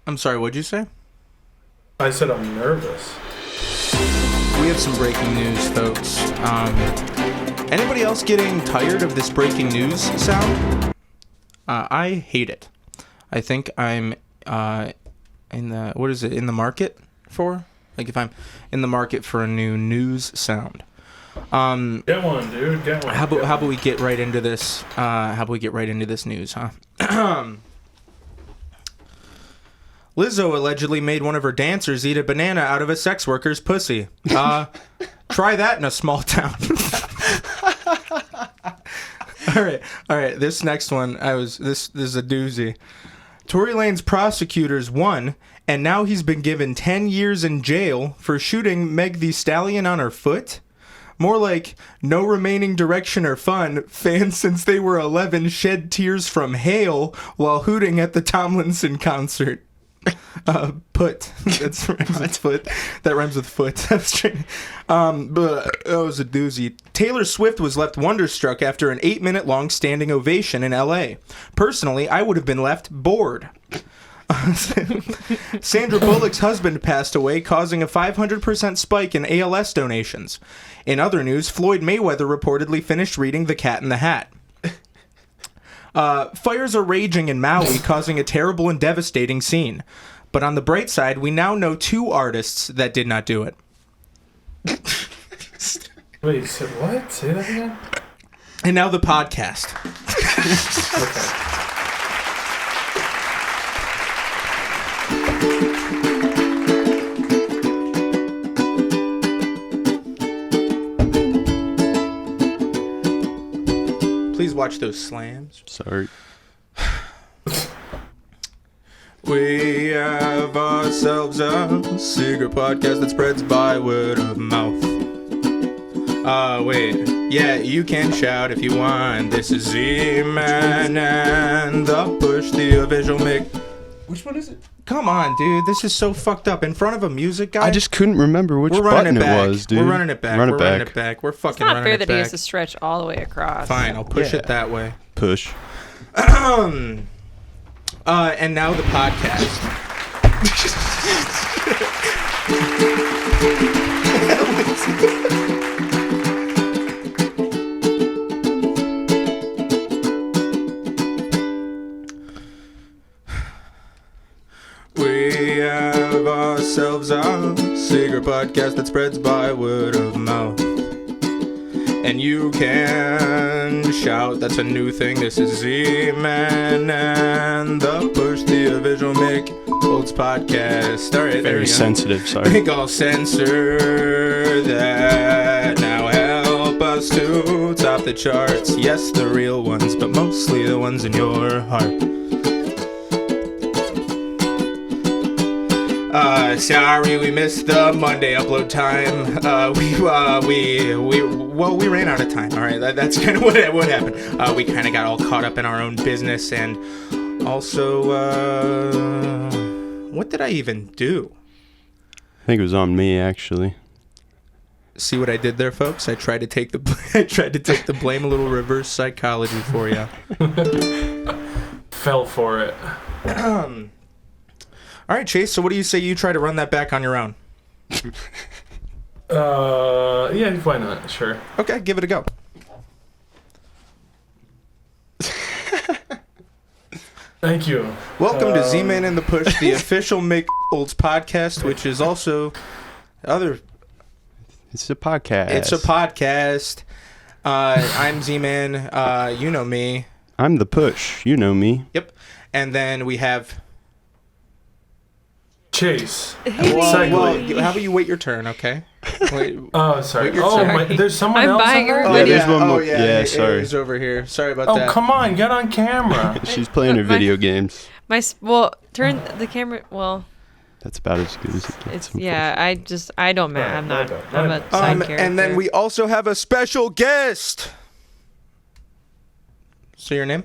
I'm sorry, what'd you say? I said I'm nervous. We have some breaking news, folks. Anybody else getting tired of this breaking news sound? I hate it. I think I'm in the market for? Like if I'm in the market for a new news sound. Get one, dude. Get one. How about we get right into this? How about we get right into this news, huh? Lizzo allegedly made one of her dancers eat a banana out of a sex worker's pussy. Try that in a small town. All right. This next one, this is a doozy. Tory Lanez prosecutors won, and now he's been given 10 years in jail for shooting Meg Thee Stallion on her foot. More like no remaining direction or fun. Fans since they were 11 shed tears from hail while hooting at the Tomlinson concert. Put. That rhymes with foot. That rhymes with foot. But that was a doozy. Taylor Swift was left wonderstruck after an 8-minute long standing ovation in L.A. Personally, I would have been left bored. Sandra Bullock's husband passed away, causing a 500% spike in ALS donations. In other news, Floyd Mayweather reportedly finished reading The Cat in the Hat. Fires are raging in Maui, causing a terrible and devastating scene. But on the bright side, we now know 2 artists that did not do it. Wait, what? Say that again? And now the podcast. Okay. Please watch those slams. Sorry. We have ourselves a secret podcast that spreads by word of mouth. Wait. Yeah, you can shout if you want. This is Z-Man and the Push, the official mic. Which one is it? Come on, dude. This is so fucked up. In front of a music guy? I just couldn't remember which button it was, dude. We're running it back. Run it We're back. running it back. We're fucking It's not running fair it that back. he has to stretch all the way across. Fine, I'll push it that way. Push. And now the podcast. We have ourselves a secret podcast that spreads by word of mouth. And you can shout, that's a new thing. This is Z-Man and the Push, the visual Mick Holds podcast. All right, Very sensitive, sorry. I think I'll censor that. Now help us to top the charts. Yes, the real ones, but mostly the ones in your heart. Sorry we missed the Monday upload time. We ran out of time. All right, that's kind of what happened. We kind of got all caught up in our own business, and also, what did I even do? I think it was on me, actually. See what I did there, folks? I tried to take the blame, a little reverse psychology for you. Fell for it. All right, Chase, so what do you say you try to run that back on your own? Yeah, why not? Sure. Okay, give it a go. Thank you. Welcome to Z-Man and the Push, the official Mick Olds podcast, which is also other... It's a podcast. It's a podcast. I'm Z-Man. You know me. I'm the Push. You know me. Yep. And then we have... Chase. Well, how about you wait your turn, okay? Wait. Oh, sorry. Wait, Oh, sorry. there's someone I'm else buying on that? everybody- there's one more. Yeah, sorry. He's over here. Sorry about Oh, that. come on. Get on camera. She's playing her video games. Turn the camera. Well, That's about as good as it gets. it's I don't matter. I'm not. I'm a side character. And then we also have a special guest. Say your name?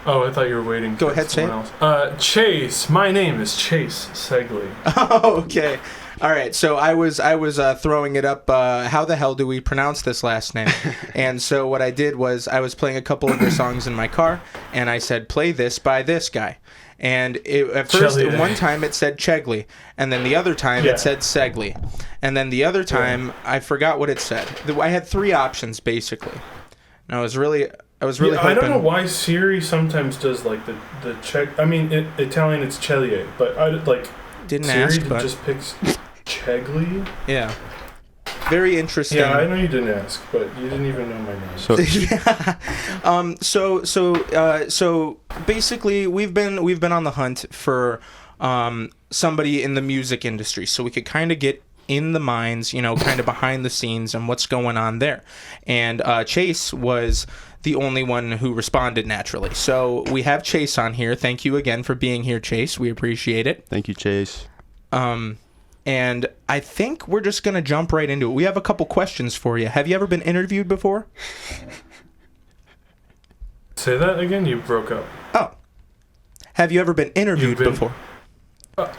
Oh, I thought you were waiting. Go for ahead, say someone else. Chase. My name is Chase Ceglie. Oh, okay. All right, so I was throwing it up. How the hell do we pronounce this last name? And so what I did was I was playing a couple of their songs in my car, and I said, "Play this by this guy." And at first, one time it said Ceglie, and then the other time it said Ceglie, and then the other time I forgot what it said. I had 3 options basically, and I was really hoping. I don't know why Siri sometimes does like the Czech. I mean, Italian it's Ceglie, but I like didn't Siri ask, but just picks Ceglie. Yeah. Very interesting. Yeah, I know you didn't ask, but you didn't even know my name. So basically, we've been on the hunt for somebody in the music industry, so we could kind of get in the minds, kind of behind the scenes and what's going on there. And Chase was the only one who responded naturally. So we have Chase on here. Thank you again for being here, Chase. We appreciate it. Thank you, Chase. And I think we're just going to jump right into it. We have a couple questions for you. Have you ever been interviewed before? Say that again? You broke up. Oh. Have you ever been interviewed before?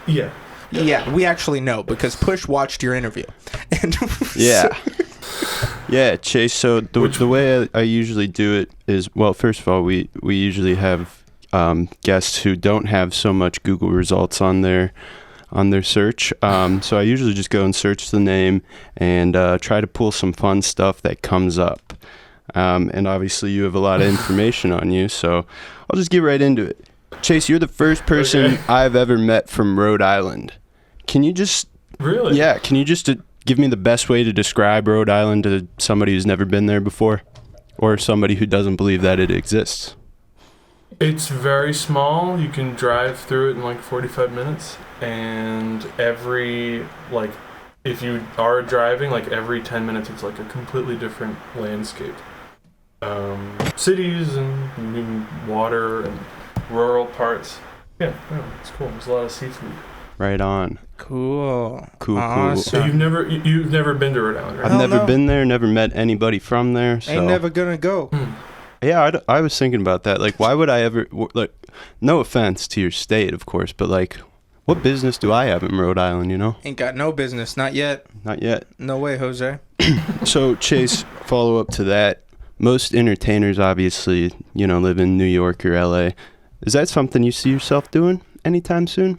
Yeah. Yeah, we actually know because Push watched your interview. And yeah. Yeah, Chase, so the way I usually do it is, well, first of all, we usually have guests who don't have so much Google results on their search. So I usually just go and search the name and try to pull some fun stuff that comes up. And obviously you have a lot of information on you, so I'll just get right into it. Chase, you're the first person I've ever met from Rhode Island. Can you just... Really? Yeah, can you just give me the best way to describe Rhode Island to somebody who's never been there before? Or somebody who doesn't believe that it exists? It's very small. You can drive through it in like 45 minutes. And if you are driving, every 10 minutes it's like a completely different landscape. Cities and water and rural parts. Yeah, it's cool. There's a lot of seafood. Right on. Cool. Cool. So you've never been to Rhode Island, right? I've never been there, never met anybody from there. So. Ain't never gonna go. Yeah, I was thinking about that. Why would I ever... no offense to your state, of course, but what business do I have in Rhode Island, Ain't got no business. Not yet. Not yet. No way, Jose. So, Chase, follow up to that. Most entertainers, obviously, live in New York or LA. Is that something you see yourself doing anytime soon?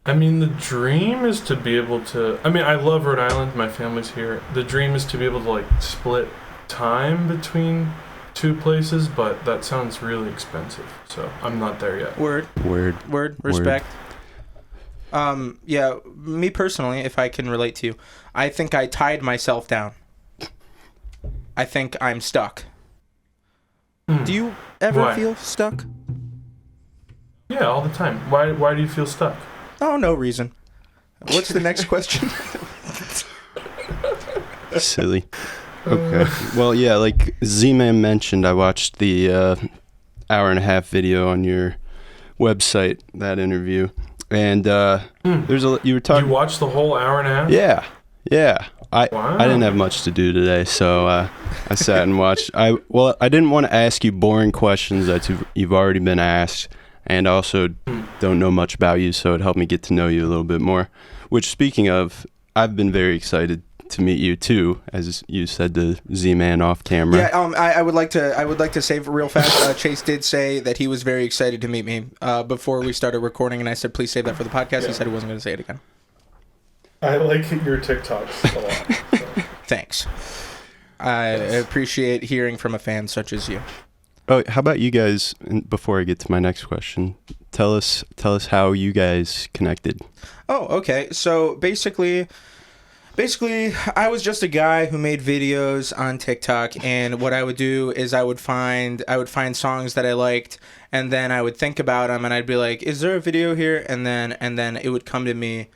I mean, the dream is to be able to... I mean, I love Rhode Island. My family's here. The dream is to be able to, split time between 2 places, but that sounds really expensive, so I'm not there yet. Word. Respect. Yeah, me personally, if I can relate to you, I think I tied myself down. I think I'm stuck. Do you ever feel stuck? Yeah, all the time. Why do you feel stuck? Oh, no reason. What's the next question? Silly. Okay. Well, yeah, like Z-Man mentioned, I watched the hour-and-a-half video on your website, that interview, and you were talking... You watched the whole hour and a half? Yeah. I didn't have Wow. much to do today, so I sat and watched. I didn't want to ask you boring questions that you've already been asked, and also don't know much about you, so it helped me get to know you a little bit more. Which, speaking of, I've been very excited to meet you too, as you said to Z-Man off camera. Yeah, I would like to say real fast. Chase did say that he was very excited to meet me before we started recording, and I said, please save that for the podcast. Yeah. He said he wasn't going to say it again. I like your TikToks a lot. So. Thanks. I appreciate hearing from a fan such as you. Oh, how about you guys? Before I get to my next question, tell us how you guys connected. Oh, okay. So basically, I was just a guy who made videos on TikTok, and what I would do is I would find songs that I liked, and then I would think about them, and I'd be like, "Is there a video here?" And then it would come to me.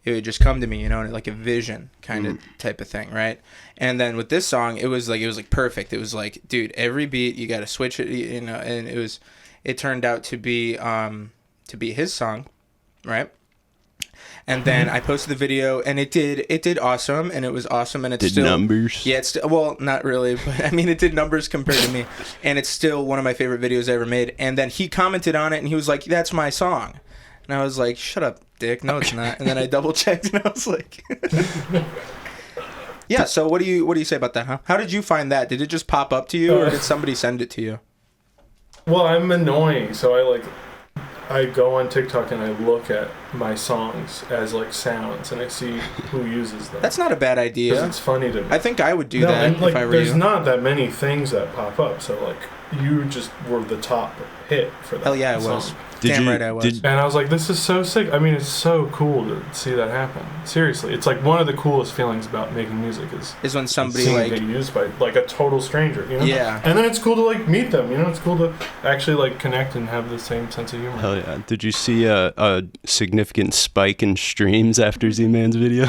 It would just come to me, like a vision kind of type of thing, right? And then with this song, it was perfect. It was like, dude, every beat you got to switch it, and it turned out to be his song, right? And then I posted the video, and it did awesome, and it was awesome, and it's still numbers. Yeah, it's well, not really, but I mean, it did numbers compared to me, and it's still one of my favorite videos I ever made. And then he commented on it, and he was like, "That's my song," and I was like, "Shut up, dick. No, it's not. And then I double checked, and I was like, yeah. So what do you say about that? Huh? How did you find that? Did it just pop up to you, or did somebody send it to you? Well, I'm annoying, so I go on TikTok and I look at my songs as like sounds, and I see who uses them. That's not a bad idea. Because it's funny to me. I think I would do that and, like, if I were there's you. not that many things that pop up, so like you just were the top hit for that. Hell yeah, I song. was. Damn right I was. And I was like, this is so sick. I mean, it's so cool to see that happen. Seriously, it's like one of the coolest feelings about making music is when somebody seeing like it get used by like a total stranger, you know? Yeah. And then it's cool to like meet them, you know? It's cool to actually like connect and have the same sense of humor. Hell yeah. Did you see a significant spike in streams after Z-Man's video?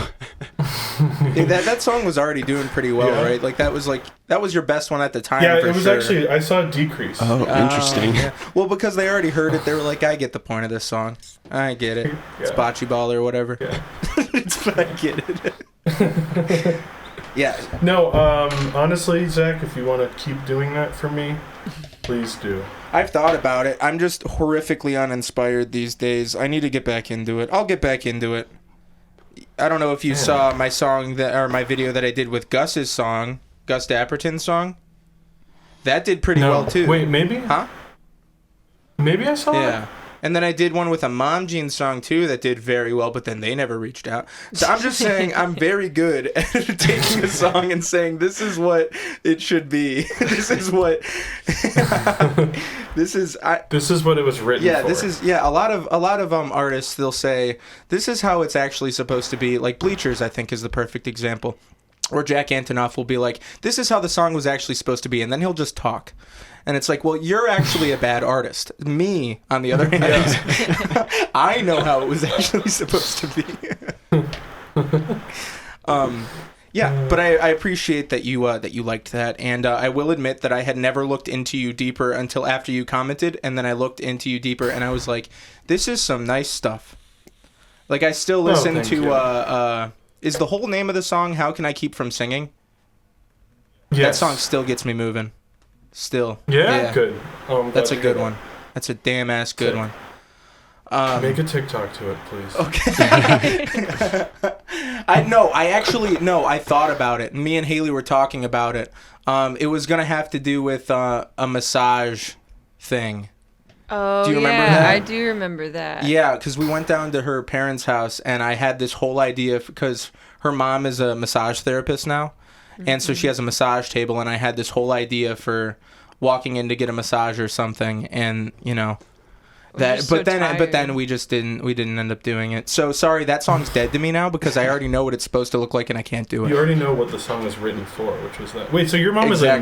Dude, that song was already doing pretty well, right? Like that was your best one at the time. Yeah, for it was sure. actually, I saw a decrease. Oh, interesting. Yeah. Well, because they already heard it, they were like, I get the point of this song. I get it. It's bocce ball or whatever. Yeah. I get it. Yeah. No, honestly, Zach, if you want to keep doing that for me, please do. I've thought about it. I'm just horrifically uninspired these days. I need to get back into it. I'll get back into it. I don't know if you saw my song or my video that I did with Gus's song, Gus Dapperton's song. That did pretty well too. Wait, maybe? Huh? Maybe I saw it. Yeah. And then I did one with a Mom Jean song too that did very well, but then they never reached out. So I'm just saying I'm very good at taking a song and saying this is what it should be. This is what this is what it was written for. This is a lot of artists, they'll say this is how it's actually supposed to be. Like Bleachers, I think, is the perfect example. Or Jack Antonoff will be like, this is how the song was actually supposed to be, and then he'll just talk. And it's like, well, you're actually a bad artist. Me, on the other hand, I know how it was actually supposed to be. But I appreciate that you liked that, and I will admit that I had never looked into you deeper until after you commented, and then I looked into you deeper, and I was like, this is some nice stuff. Like, I still listen to is the whole name of the song "How Can I Keep From Singing"? Yes. That song still gets me moving. Still. Yeah? Good. That's a good one. That's a damn ass good one. Make a TikTok to it, please. Okay. I thought about it. Me and Haley were talking about it. It was gonna have to do with a massage thing. Oh, do you remember yeah, that? I do remember that. Yeah, because we went down to her parents' house, and I had this whole idea because her mom is a massage therapist now, and so she has a massage table, and I had this whole idea for walking in to get a massage or something, and that. But then we just didn't end up doing it. So sorry, that song's dead to me now because I already know what it's supposed to look like, and I can't do it. You already know what the song is written for, which was that. Wait, so your mom is a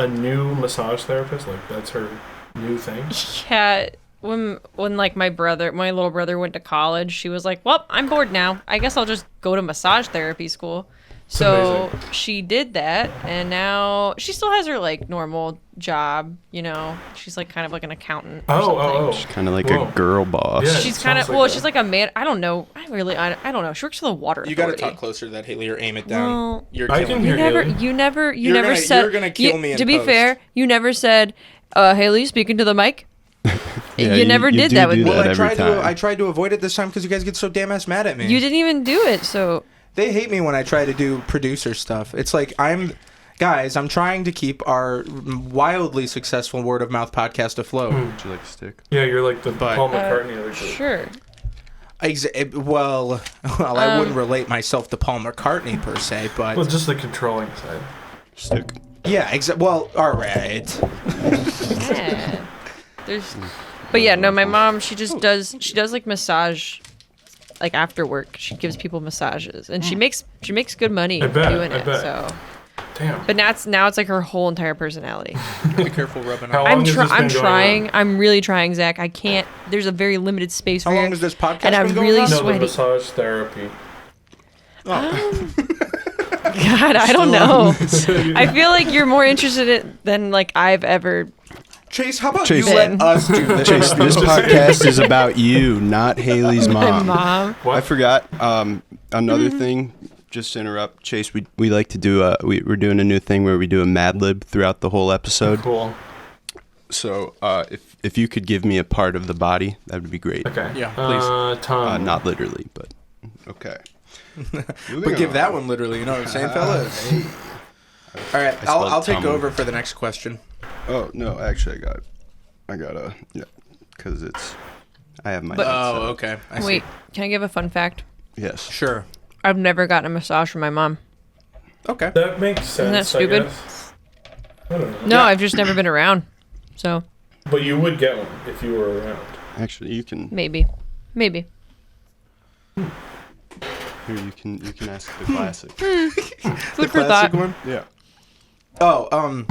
new massage therapist? Like that's her new thing? Yeah. When like my little brother went to college, she was like, "Well, I'm bored now. I guess I'll just go to massage therapy school." So she did that, and now she still has her like normal job. She's like kind of like an accountant. She's kind of like a girl boss. Yeah, she's kind of she's like a man. I don't know. I don't know. She works for the water authority. You got to talk closer to that, Haley, or aim it down. Well, You're I killing can me. hear you never said. You're gonna kill me. To be fair, you never said, "Haley, you speaking to the mic." Yeah, you never did that with me. Well, I tried to avoid it this time because you guys get so damn ass mad at me. You didn't even do it, so. They hate me when I try to do producer stuff. It's like I'm trying to keep our wildly successful word of mouth podcast afloat. Would you like a stick? Yeah, you're like the Paul McCartney of the group. Sure. Well, I wouldn't relate myself to Paul McCartney per se, but just the controlling side. Stick. Yeah, well, all right. Yeah. But yeah, no, my mom, she does like massage. Like after work, she gives people massages, and she makes good money doing it. So, damn. But now it's like her whole entire personality. Be careful rubbing How on. long has this been trying. I'm really trying, Zach. I can't. There's a very limited space. How long has this podcast and I'm been going really on? No, sweaty. the massage therapy. God, I don't know. I feel like you're more interested in it than like I've ever. Chase, how about Chase, you let us do this? Chase, this podcast is about you, not Haley's mom. My mom. What? I forgot another thing. Just to interrupt, Chase. We like to do we're doing a new thing where we do a Mad Lib throughout the whole episode. Cool. So, if you could give me a part of the body, that would be great. Okay. Yeah, please. Tongue. Not literally, but okay. But give that one literally, you know what I'm saying, fellas? All right, I'll take over for the next question. Oh no, actually, I got because I have my. Oh, okay. I see. Wait, can I give a fun fact? Yes. Sure. I've never gotten a massage from my mom. Okay. That makes sense. Isn't that stupid? I guess. I don't know. No, I've just never been around. So But you would get one if you were around. Actually, you can. maybe. Here, you can ask the classic. Food for Classic thought. one? Yeah. Oh,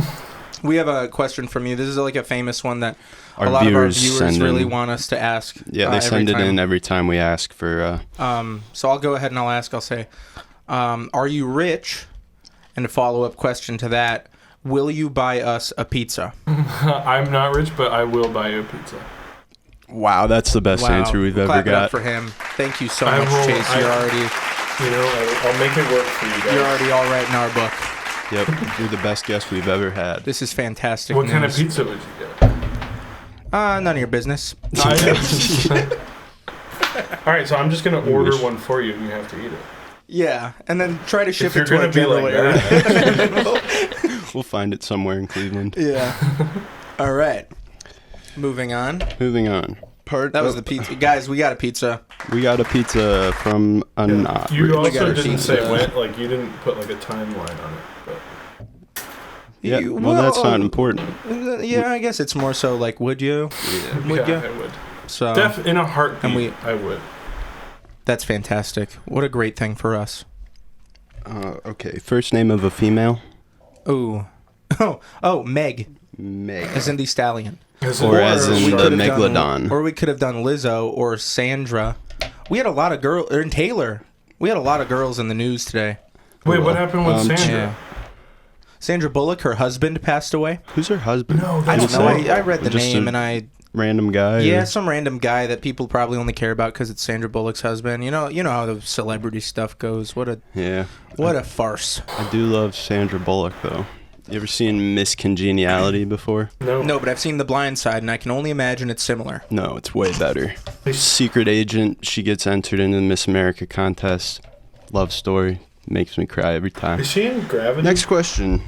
we have a question from you. This is like a famous one that Our a lot of our viewers viewers send really in. want us to ask. Yeah, they send it in every time we ask for. So I'll go ahead and I'll ask. I'll say, are you rich? And a follow-up question to that: will you buy us a pizza? I'm not rich, but I will buy you a pizza. Wow, that's the best answer we've ever Clap it up got. for him. Thank you so I much, will- Chase. You're already I'll make it work for you guys. you're already all right in our book. Yep, you're the best guest we've ever had. This is fantastic. What kind of news. pizza would you get? None of your business. All right, so I'm just gonna order wish. one for you, and you have to eat it. Yeah, and then try to ship If you're it to gonna a be general like area. that, We'll find it somewhere in Cleveland. Yeah. All right. Moving on. Moving on. That was the pizza. Guys, we got a pizza. We got a pizza from a not you rich- also got a didn't pizza. say when, like you didn't put like a timeline on it. But Yeah, You- well, that's not important. Yeah, I guess it's more so like, would you? Would yeah, you? I would. So In a heartbeat, and I would. that's fantastic. What a great thing for us. Okay, first name of a female? Ooh. Oh, Meg, Meg. as in the stallion. Or as in we the could have Megalodon. Or we could have done Lizzo or Sandra. We had a lot of girls, and Taylor. We had a lot of girls in the news today. Wait, what happened with Sandra? Yeah. Sandra Bullock, her husband passed away. Who's her husband? No, I don't that's know. not- I read the Just name a and I Random guy? yeah, or- some random guy that people probably only care about because it's Sandra Bullock's husband. You know how the celebrity stuff goes. What a farce. I do love Sandra Bullock, though. You ever seen Miss Congeniality before? No. But I've seen The Blind Side, and I can only imagine it's similar. No, it's way better. Secret agent, she gets entered into the Miss America contest. Love story. Makes me cry every time. Is she in Gravity? Next question.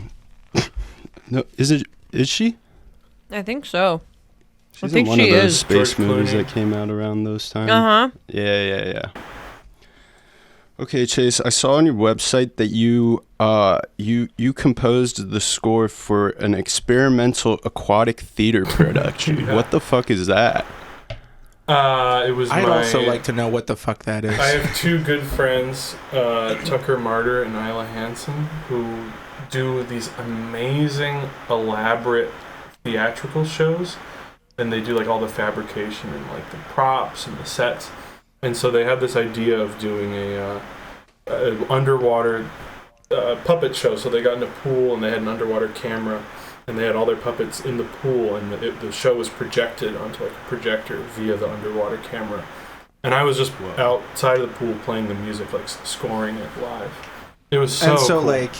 No, is she? I think so. She's think in one she of those is. space George movies Clooney. that came out around those times. Uh-huh. Yeah. Okay, Chase, I saw on your website that you composed the score for an experimental aquatic theater production. Yeah. What the fuck is that? It was I'd my... also like to know what the fuck that is. I have two good friends, Tucker Martyr and Isla Hansen, who do these amazing, elaborate theatrical shows. And they do like all the fabrication and like the props and the sets. And so they had this idea of doing a underwater puppet show. So they got in a pool and they had an underwater camera. And they had all their puppets in the pool, and the show was projected onto like a projector via the underwater camera. And I was just outside of the pool playing the music, like scoring it live. It was so and so cool. like,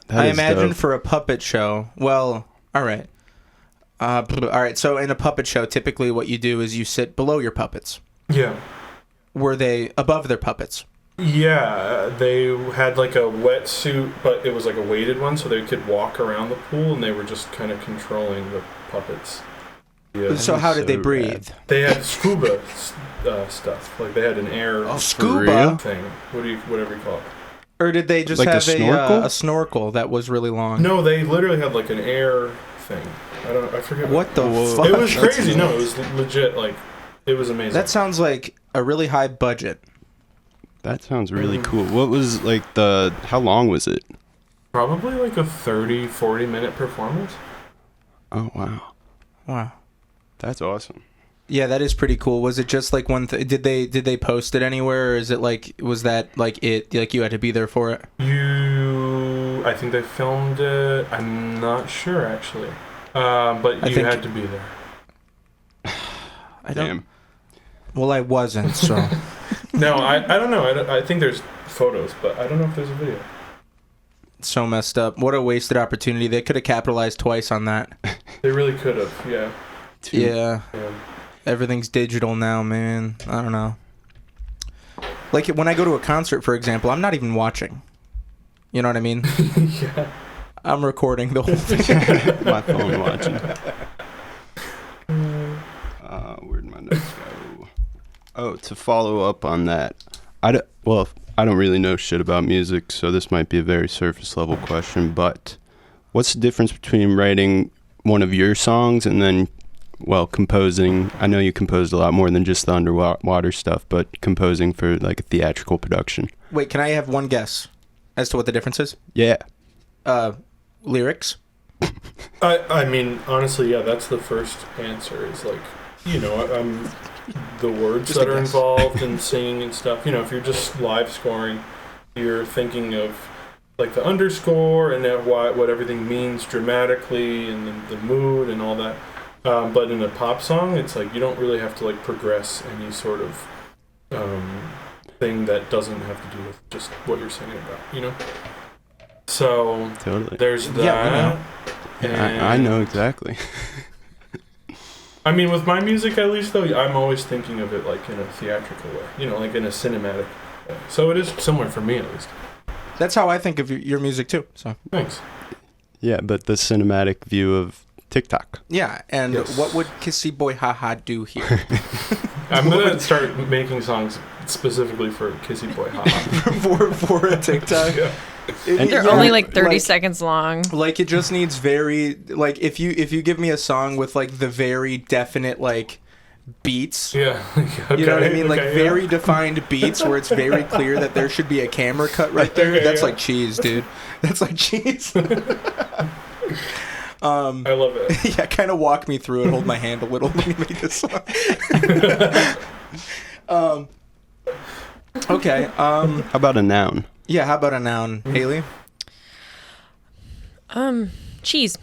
That I is imagine dope. for a puppet show. Well, all right. All right. So in a puppet show, typically what you do is you sit below your puppets. Yeah. Were they above their puppets? Yeah, they had like a wetsuit, but it was like a weighted one, so they could walk around the pool, and they were just kind of controlling the puppets. Yeah. So how did they so breathe? They had scuba stuff. Like they had an air Scuba? thing. Whatever you call it. Or did they just Like a have snorkel? a snorkel that was really long? No, they literally had like an air thing. I forget What the Whoa. fuck? It was That's crazy. No, it was legit. Like it was amazing. That sounds like a really high budget. That sounds really cool. What was like how long was it? probably like a 30-40 minute performance. Oh, wow. Wow. That's awesome. Yeah, that is pretty cool. Was it just like one? Did they post it anywhere, or is it like was that like it? Like you had to be there for it? I think they filmed it. I'm not sure actually, but you had to be there. I don't. Damn. Well, I wasn't. So No, I don't know. I think there's photos, but I don't know if there's a video. so messed up. What a wasted opportunity. They could have capitalized twice on that. They really could have, yeah. Yeah. Everything's digital now, man. I don't know. Like when I go to a concert, for example, I'm not even watching. You know what I mean? Yeah. I'm recording the whole thing. My phone watching. Where'd my notes go? Oh, to follow up on that, I don't really know shit about music, so this might be a very surface level question, but what's the difference between writing one of your songs and then, composing? I know you composed a lot more than just the underwater stuff, but composing for like a theatrical production. Wait, can I have one guess as to what the difference is? Yeah. Lyrics? I mean, honestly, yeah, that's the first answer is like, the words Just that a are guess. involved in singing and stuff. If you're just live scoring, you're thinking of like the underscore and what everything means dramatically and the mood and all that. But in a pop song, it's like you don't really have to like progress any sort of thing that doesn't have to do with just what you're singing about, So Totally. there's that. Yeah, I know exactly. I mean, with my music at least, though, I'm always thinking of it like in a theatrical way, like in a cinematic way. So it is similar for me at least. That's how I think of your music too. So Thanks. Yeah, but the cinematic view of TikTok. yeah, and Yes. what would Kissy Boy Haha do here? I'm gonna start making songs specifically for Kissy Boy Haha. for a TikTok? Yeah. They're only like 30 seconds long. Like it just needs very like if you give me a song with like the very definite like beats. Yeah. Okay, You know what I mean? Like okay, very yeah. defined beats where it's very clear that there should be a camera cut right there. Okay, That's yeah. like cheese, dude. That's like cheese. I love it. Yeah, kind of walk me through it. Hold my hand a little. Let me make this song. Okay. How about a noun? Yeah. How about a noun, Haley? Cheese.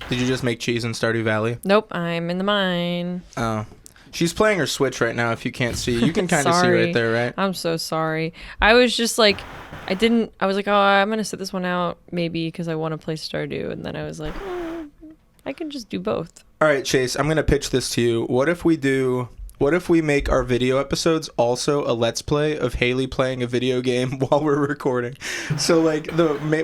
Did you just make cheese in Stardew Valley? Nope, I'm in the mine. Oh. She's playing her Switch right now. If you can't see, you can kind of see Sorry. right there, right? I'm so sorry. I was just like, I was like, oh, I'm going to sit this one out maybe because I want to play Stardew. And then I was like, I can just do both. All right, Chase. I'm gonna pitch this to you. What if we make our video episodes also a let's play of Haley playing a video game while we're recording? So like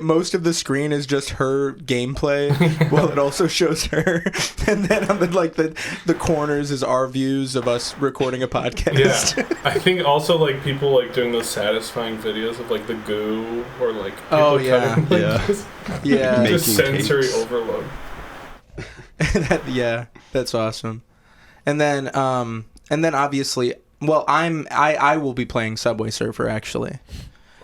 most of the screen is just her gameplay, while it also shows her, and then on the corners is our views of us recording a podcast. Yeah. I think also like people like doing those satisfying videos of like the goo or like people Oh, yeah. cutting, like, Yeah. just, Yeah. just Making sensory cakes. overload. That's awesome. And then obviously, well, I will be playing Subway Surfer actually.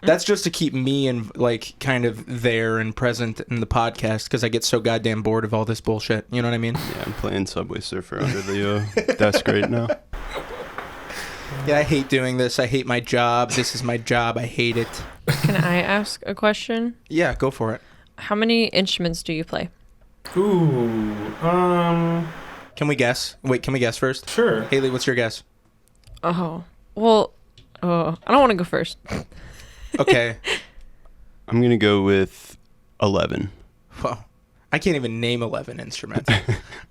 That's just to keep me and like kind of there and present in the podcast because I get so goddamn bored of all this bullshit. You know what I mean? Yeah, I'm playing Subway Surfer under the desk right now. Yeah, I hate doing this. I hate my job. This is my job. I hate it. Can I ask a question? Yeah, go for it. How many instruments do you play? Ooh. Can we guess? Wait, can we guess first? Sure. Haley, what's your guess? Oh, well, I don't want to go first. Okay. I'm going to go with 11. Well, I can't even name 11 instruments.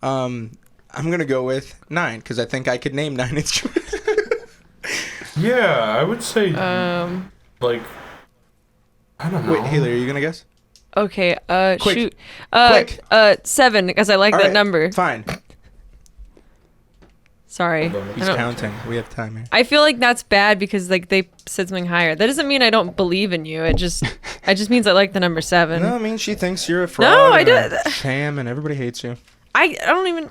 I'm going to go with 9 because I think I could name 9 instruments. Yeah, I would say like I don't know. Wait, Haley, are you going to guess? Okay, Quick. shoot. Quick. 7, because I like All that right, number. Fine. Sorry. He's counting. We have time here. I feel like that's bad because like they said something higher. That doesn't mean I don't believe in you. It just means I like the number 7. No, I mean she thinks you're a fraud. No, I and do- a sham, and everybody hates you. I don't even.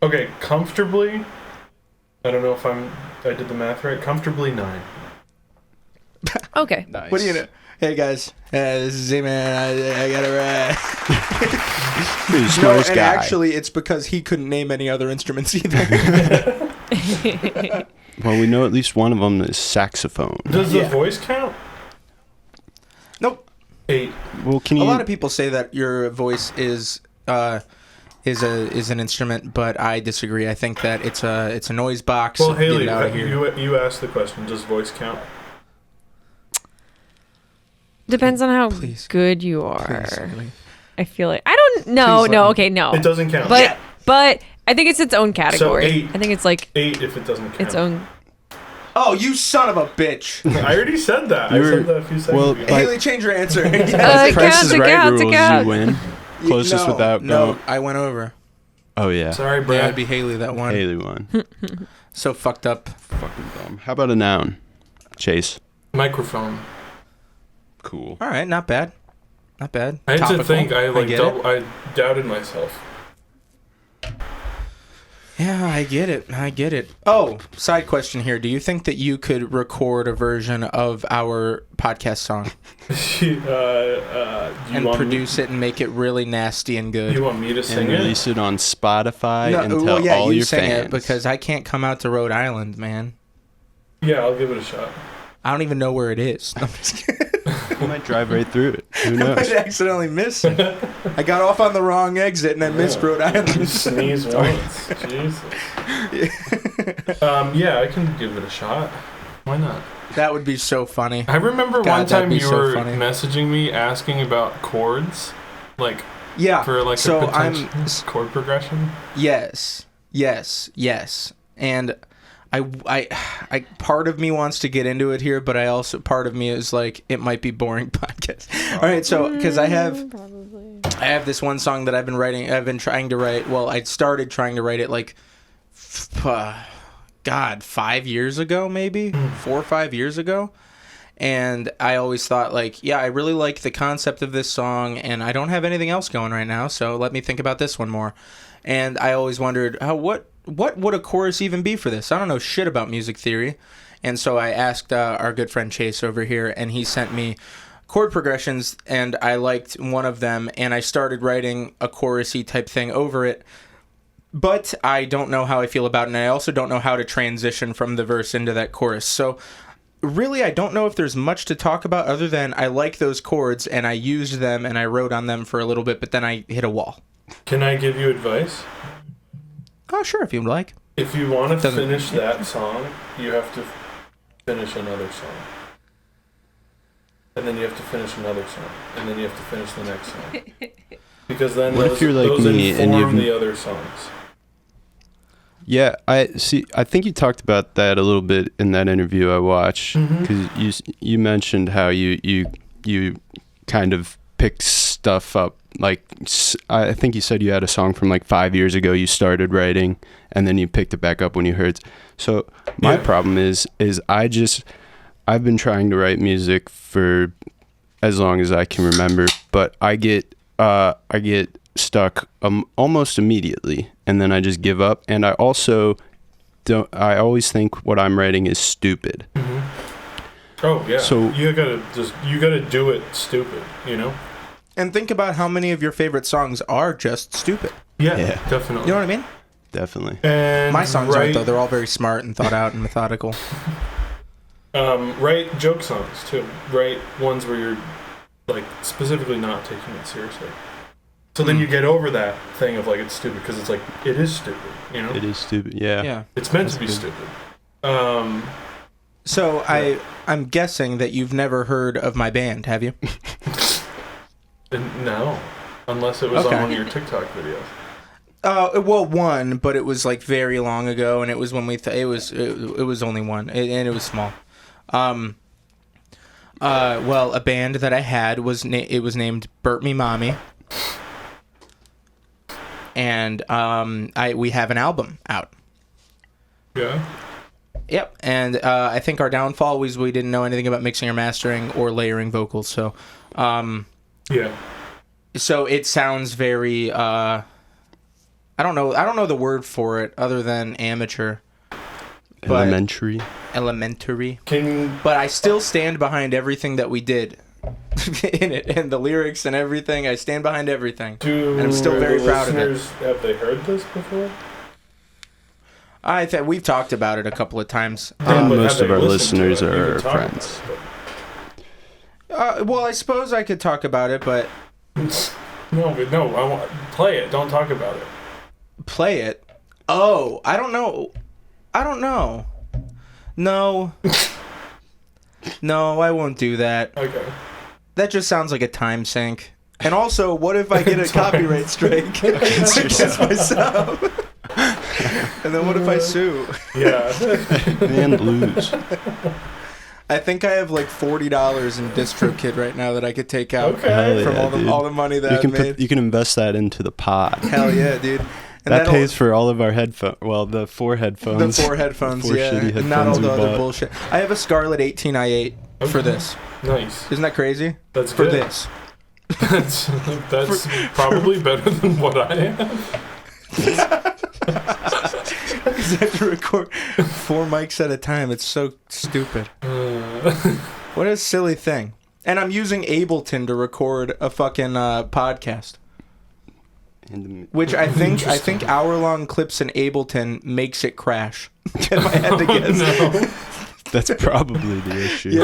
Okay, comfortably. I don't know if I did the math right. Comfortably 9. Okay. Nice. What do you know? Hey guys, this is Z-Man. I got it right. You're the No, smartest and guy. actually, it's because he couldn't name any other instruments either. Well, we know at least one of them is saxophone. Does Yeah. the voice count? Nope. 8. Well, can A you? lot of people say that your voice is an instrument, but I disagree. I think that it's a noise box. Well, Get it Haley, out of here. you asked the question. Does voice count? Depends on how Please. good you are. Please, Haley. I feel like I don't. No, Please let no, me- okay, no. It doesn't count. But I think it's its own category. So 8. I think it's like 8 if it doesn't count. its own. Oh, you son of a bitch. I already said that. I said that a few seconds ago. Haley, change your answer. It Price counts, is it Right counts, it rules, counts. you win. Closest without No, I went over. Oh yeah. Sorry, Yeah, Brad. it'd be Haley that won. Haley won. So fucked up. Fucking dumb. How about a noun? Chase. Microphone. Cool. All right, not bad. Not bad. I had Topical. to think. I get it. I doubted myself. Yeah, I get it. I get it. Oh, side question here. Do you think that you could record a version of our podcast song and produce it and make it really nasty and good? You want me to sing And it? release it on Spotify and tell well, yeah, all you your sing fans. it because I can't come out to Rhode Island, man. Yeah, I'll give it a shot. I don't even know where it is. I'm just kidding. You might drive right through it. Who I knows? might accidentally miss it. I got off on the wrong exit and I missed Rhode You Island. sneeze once. Jesus. Yeah, I can give it a shot. Why not? That would be so funny. I remember God, one that'd time be you so were funny. messaging me asking about chords, like Yeah. for like so a potential chord progression. Yes. And I part of me wants to get into it here, but I also part of me is like it might be boring podcast. All right, so because I have this one song that I've been trying to write. Well, I started trying to write it like, 5 years ago, maybe 4 or 5 years ago. And I always thought like, yeah, I really like the concept of this song, and I don't have anything else going right now, so let me think about this one more. And I always wondered, what would a chorus even be for this? I don't know shit about music theory. And so I asked our good friend Chase over here, and he sent me chord progressions, and I liked one of them, and I started writing a chorusy type thing over it. But I don't know how I feel about it, and I also don't know how to transition from the verse into that chorus. So really, I don't know if there's much to talk about other than I like those chords, and I used them, and I wrote on them for a little bit, but then I hit a wall. Can I give you advice? Oh, sure, if you'd like. If you want to Doesn't- finish that song, you have to finish another song. And then you have to finish another song. And then you have to finish the next song. Because then What if those, you're like those me and inform you've- the other songs. Yeah, I see. I think you talked about that a little bit in that interview I watched, because you mentioned how you kind of pick stuff up. Like I think you said you had a song from like 5 years ago you started writing, and then you picked it back up when you heard. So my problem is I've been trying to write music for as long as I can remember, but I get stuck almost immediately, and then I just give up. And I also don't. I always think what I'm writing is stupid. Oh yeah. So- you gotta do it stupid, you know? And think about how many of your favorite songs are just stupid. Yeah, Yeah. definitely. You know what I mean? Definitely. And My songs aren't, write, though. They're all very smart and thought out and methodical. write joke songs too. Write ones where you're like specifically not taking it seriously. So then you get over that thing of like it's stupid because it's like it is stupid, you know? It is stupid. Yeah. Yeah. It's meant to be stupid. So I'm guessing that you've never heard of my band, have you? No, unless it was Okay. on one of your TikTok videos. Well, one, but it was like very long ago, and it was when it was only one, and it was small. Well, a band that I had was named Burt Me Mommy, and we have an album out. Yeah. Yep, and I think our downfall was we didn't know anything about mixing or mastering or layering vocals, so Yeah. so it sounds very I don't know the word for it other than amateur. But- Elementary. But I still stand behind everything that we did in it, and the lyrics and everything. I stand behind everything. And I'm still very proud of it. Have they heard this before? I think we've talked about it a couple of times. But Most have of they our listened to listeners it? You are can talk about friends. it, Well, I suppose I could talk about it, but but- No, I want play it. Don't talk about it. play it. Oh, I don't know. No. No, I won't do that. Okay. That just sounds like a time sink. And also, what if I get a copyright strike against myself? And then what if I sue? Yeah. And lose. I think I have like $40 in DistroKid right now that I could take out Okay. from Yeah, all the money that you I've can made. you can invest that into the pod. Hell yeah, dude. And That that'll- pays for all of our headphones. Well, the 4 headphones. the 4 headphones, The 4 yeah. shitty And not all headphones the we other bought. bullshit. I have a Scarlett 18i8 for Okay. this. Nice. Isn't that crazy? That's For good. this. That's probably better than what I have. Because I have to record 4 mics at a time. It's so stupid. What a silly thing. And I'm using Ableton to record a fucking podcast. Which I think hour-long clips in Ableton makes it crash. If I had to guess. No. That's probably the issue. Yeah,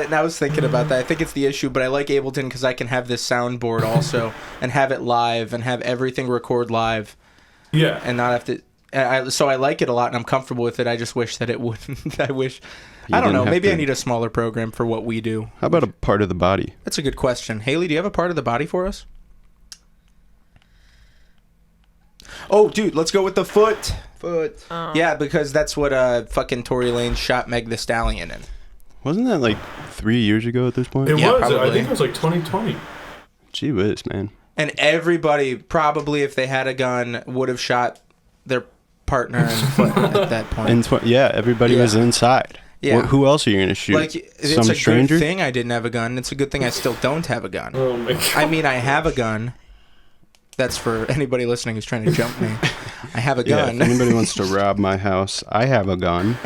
and I was thinking about that. I think it's the issue, but I like Ableton because I can have this soundboard also and have it live and have everything record live Yeah. and not have to. So I like it a lot and I'm comfortable with it. I just wish that it wouldn't. I wish. You I don't know. didn't have Maybe I to- need a smaller program for what we do. How about a part of the body? That's a good question. Haley, do you have a part of the body for us? Oh, dude, let's go with the foot. Foot. Oh. Yeah, because that's what fucking Tory Lanez shot Meg the Stallion in. Wasn't that like 3 years ago at this point? It Yeah, was. I probably. think it was like 2020. Gee whiz, man. And everybody, probably if they had a gun, would have shot their partner in the foot at that point. And everybody was Yeah. inside. Yeah. Who else are you gonna shoot? Like, it's Some a stranger? good thing I didn't have a gun. It's a good thing I still don't have a gun. Oh my god. I mean, I have a gun. That's for anybody listening who's trying to jump me. I have a Yeah, gun. if anybody wants to rob my house, I have a gun.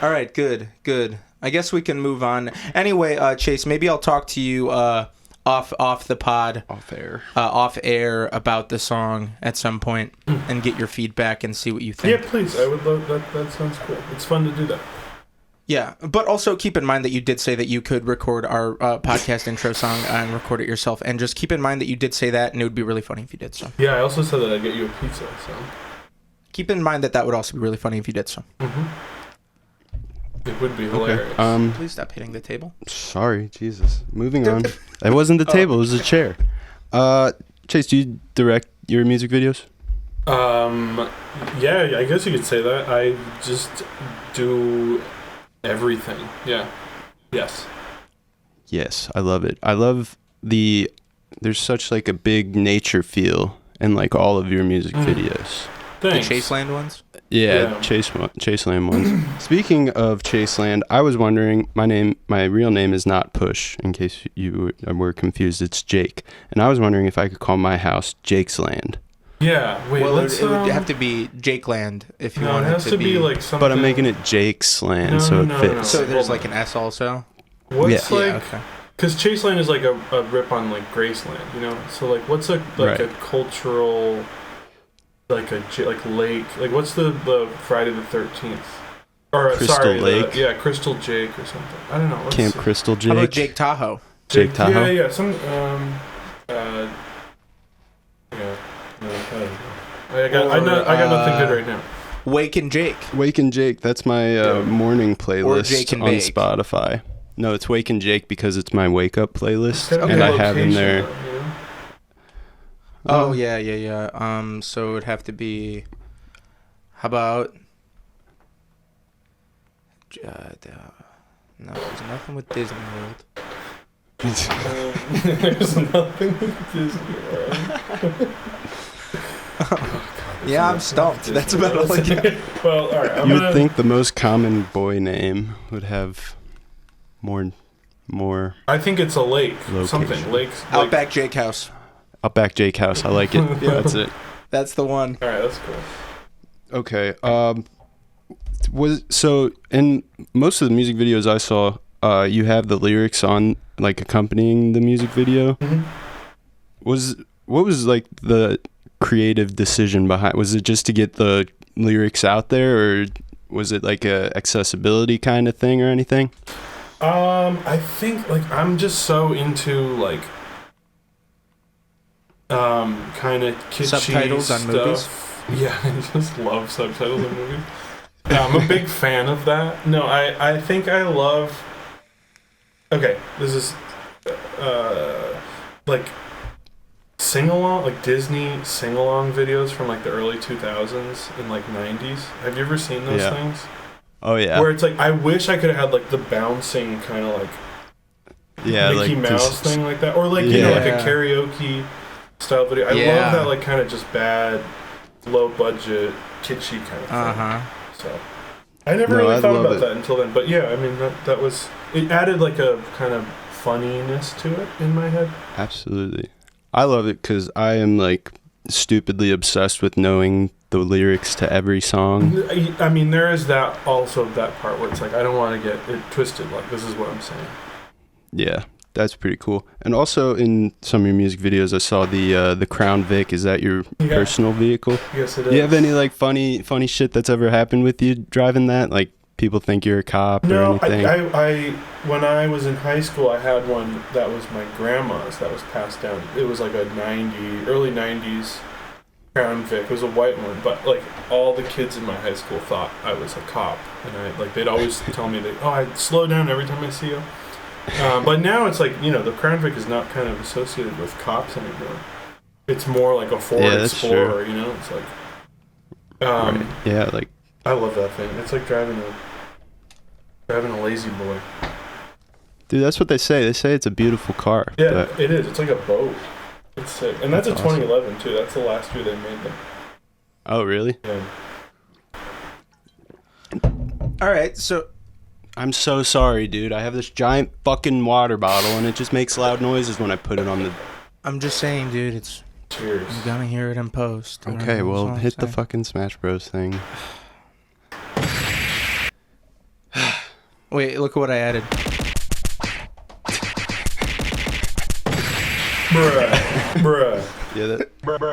All right, good. I guess we can move on. Anyway, Chase, maybe I'll talk to you off the pod, off air about the song at some point, and get your feedback and see what you think. Yeah, please. I would love that. That sounds cool. It's fun to do that. Yeah, but also keep in mind that you did say that you could record our podcast intro song and record it yourself, and just keep in mind that you did say that, and it would be really funny if you did so. Yeah, I also said that I'd get you a pizza. So. Keep in mind that that would also be really funny if you did so. It would be hilarious. Please stop hitting the table. Sorry, Jesus. Moving on. It wasn't the table, it was a chair. Chase, do you direct your music videos? Yeah, I guess you could say that. I just do everything. Yeah. Yes. Yes, I love it. I love there's such like a big nature feel in like all of your music videos. Thanks. The Chaseland ones? Yeah, Yeah. Chaseland ones. Speaking of Chaseland, I was wondering, my real name is not Push, in case you were confused, it's Jake. And I was wondering if I could call my house Jake's Land. Yeah. Wait, Well, let's. it would have to be Jakeland if you No, it want has to be like something. But I'm making it Jake's Land, No, so it no, fits. no. So there's Hold like on. an S also? What's Yeah. like? Okay. Because Chaseland is like a rip on like Graceland, you know. So like, what's a Right. a cultural, like lake? Like, what's the Friday the 13th? Or Crystal Lake? yeah, Crystal Jake or something. I don't know. Let's Camp see. Crystal How about Jake. Jake Tahoe? Jake Tahoe? Yeah. Some yeah. No, I don't know. I got nothing good right now. Wake and Jake. Wake and Jake, that's my Yeah. morning Jake playlist and on Bake. Spotify. No, it's Wake and Jake because it's my wake up playlist, Kind of and a I have in location, there. though, you know? Oh, yeah. So it would have to be... How about... no, there's nothing with Disney World. There's nothing with Disney World. Yeah, I'm stumped. That's about all I got. Well, all right. You would think the most common boy name would have more I think it's a lake. Location. Something. Lakes. Outback Jake House. Outback Jake House. I like it. Yeah. That's it. That's the one. All right, that's cool. Okay. Was so in most of the music videos I saw, you have the lyrics on like accompanying the music video. Mhm. What was like the creative decision behind? Was it just to get the lyrics out there, or was it like a accessibility kind of thing or anything? I think like I'm just so into like kind of kitschy Subtitles on stuff. movies? Yeah, I just love subtitles on movies. Yeah, I'm a big fan of that. No, I think I love Okay, this is like sing-along, like Disney sing-along videos from like the early 2000s and like 90s. Have you ever seen those things? Oh yeah. Where it's like, I wish I could have had like the bouncing kind of like Mickey like Mouse thing like that, or like you know, like a karaoke style video. I love that, like kind of just bad, low budget, kitschy kind of thing. So I never really thought about that until then. But yeah, I mean that was, it added like a kind of funniness to it in my head. Absolutely. I love it because I am like stupidly obsessed with knowing the lyrics to every song. I mean, there is that also, that part where it's like, I don't want to get it twisted, like this is what I'm saying. Yeah, that's pretty cool. And also in some of your music videos, I saw the Crown Vic. Is that your personal vehicle? Yes, it is. Do you have any like funny shit that's ever happened with you driving that? Like people think you're a cop or anything? No, I when I was in high school, I had one that was my grandma's that was passed down. It was like a early 90s Crown Vic. It was a white one, but like all the kids in my high school thought I was a cop, and they'd always tell me that, I'd slow down every time I see you. But now it's like, you know, the Crown Vic is not kind of associated with cops anymore. It's more like a Ford Explorer, you know? It's like, right. Yeah, like, I love that thing. It's like driving a lazy boy. Dude, that's what they say. They say it's a beautiful car. Yeah, it is. It's like a boat. It's sick. And that's a 2011 too. That's the last year they made them. Oh, really? Yeah. All right, so I'm so sorry, dude. I have this giant fucking water bottle, and it just makes loud noises when I put it on the... I'm just saying, dude, it's... Cheers. I'm gonna hear it in post. Okay, well, hit the fucking Smash Bros thing. Wait, look at what I added. Bruh. Yeah, that... Bruh.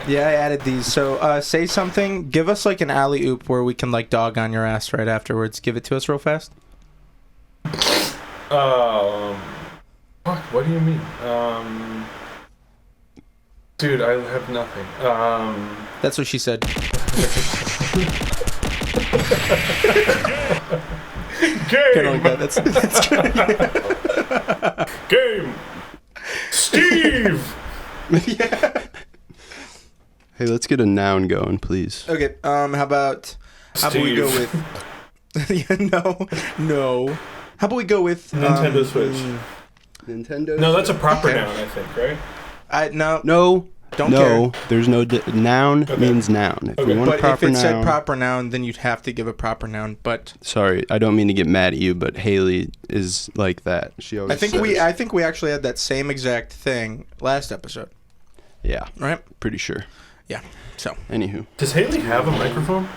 Yeah, I added these. So, say something. Give us like an alley-oop where we can like dog on your ass right afterwards. Give it to us real fast. Fuck, what do you mean? Dude, I have nothing. That's what she said. Game! Kind of like that. That's good. Game! Steve! Yeah. Hey, let's get a noun going, please. Okay, how about we go with... No. How about we go with... Nintendo Switch. Nintendo? No, that's a proper noun, I think, right? No. Don't care. There's no... noun means noun. If we want a proper if it noun... said proper noun, then you'd have to give a proper noun, but... Sorry, I don't mean to get mad at you, but Haley is like that. She always I think we actually had that same exact thing last episode. Yeah. Right? Pretty sure. Yeah. So. Anywho. Does Haley have a microphone?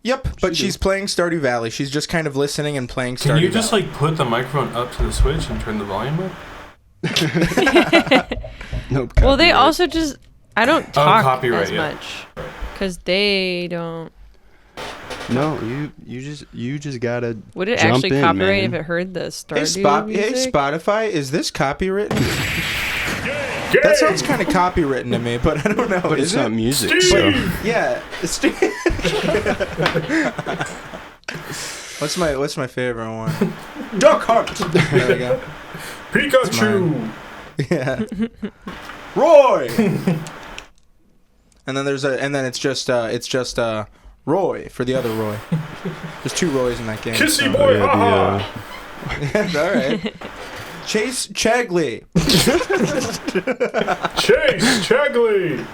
Yep, but she's playing Stardew Valley. She's just kind of listening and playing Stardew Valley. Can you just like put the microphone up to the Switch and turn the volume up? Nope. Well, they also just... I don't talk as yeah. much. Because they don't... No, you just gotta Would it jump actually in, copyright man. if it heard the Stardew music? Hey, Spotify, is this copywritten? That sounds kind of copywritten to me, but I don't know. But it's not music, Steve! so... Yeah. What's my favorite one? Duck Hunt! There we go. Pikachu! Yeah. Roy! And then it's just Roy for the other Roy. There's two Roys in that game. Kissy boy, haha! All right. Chase Ceglie. Chase Ceglie.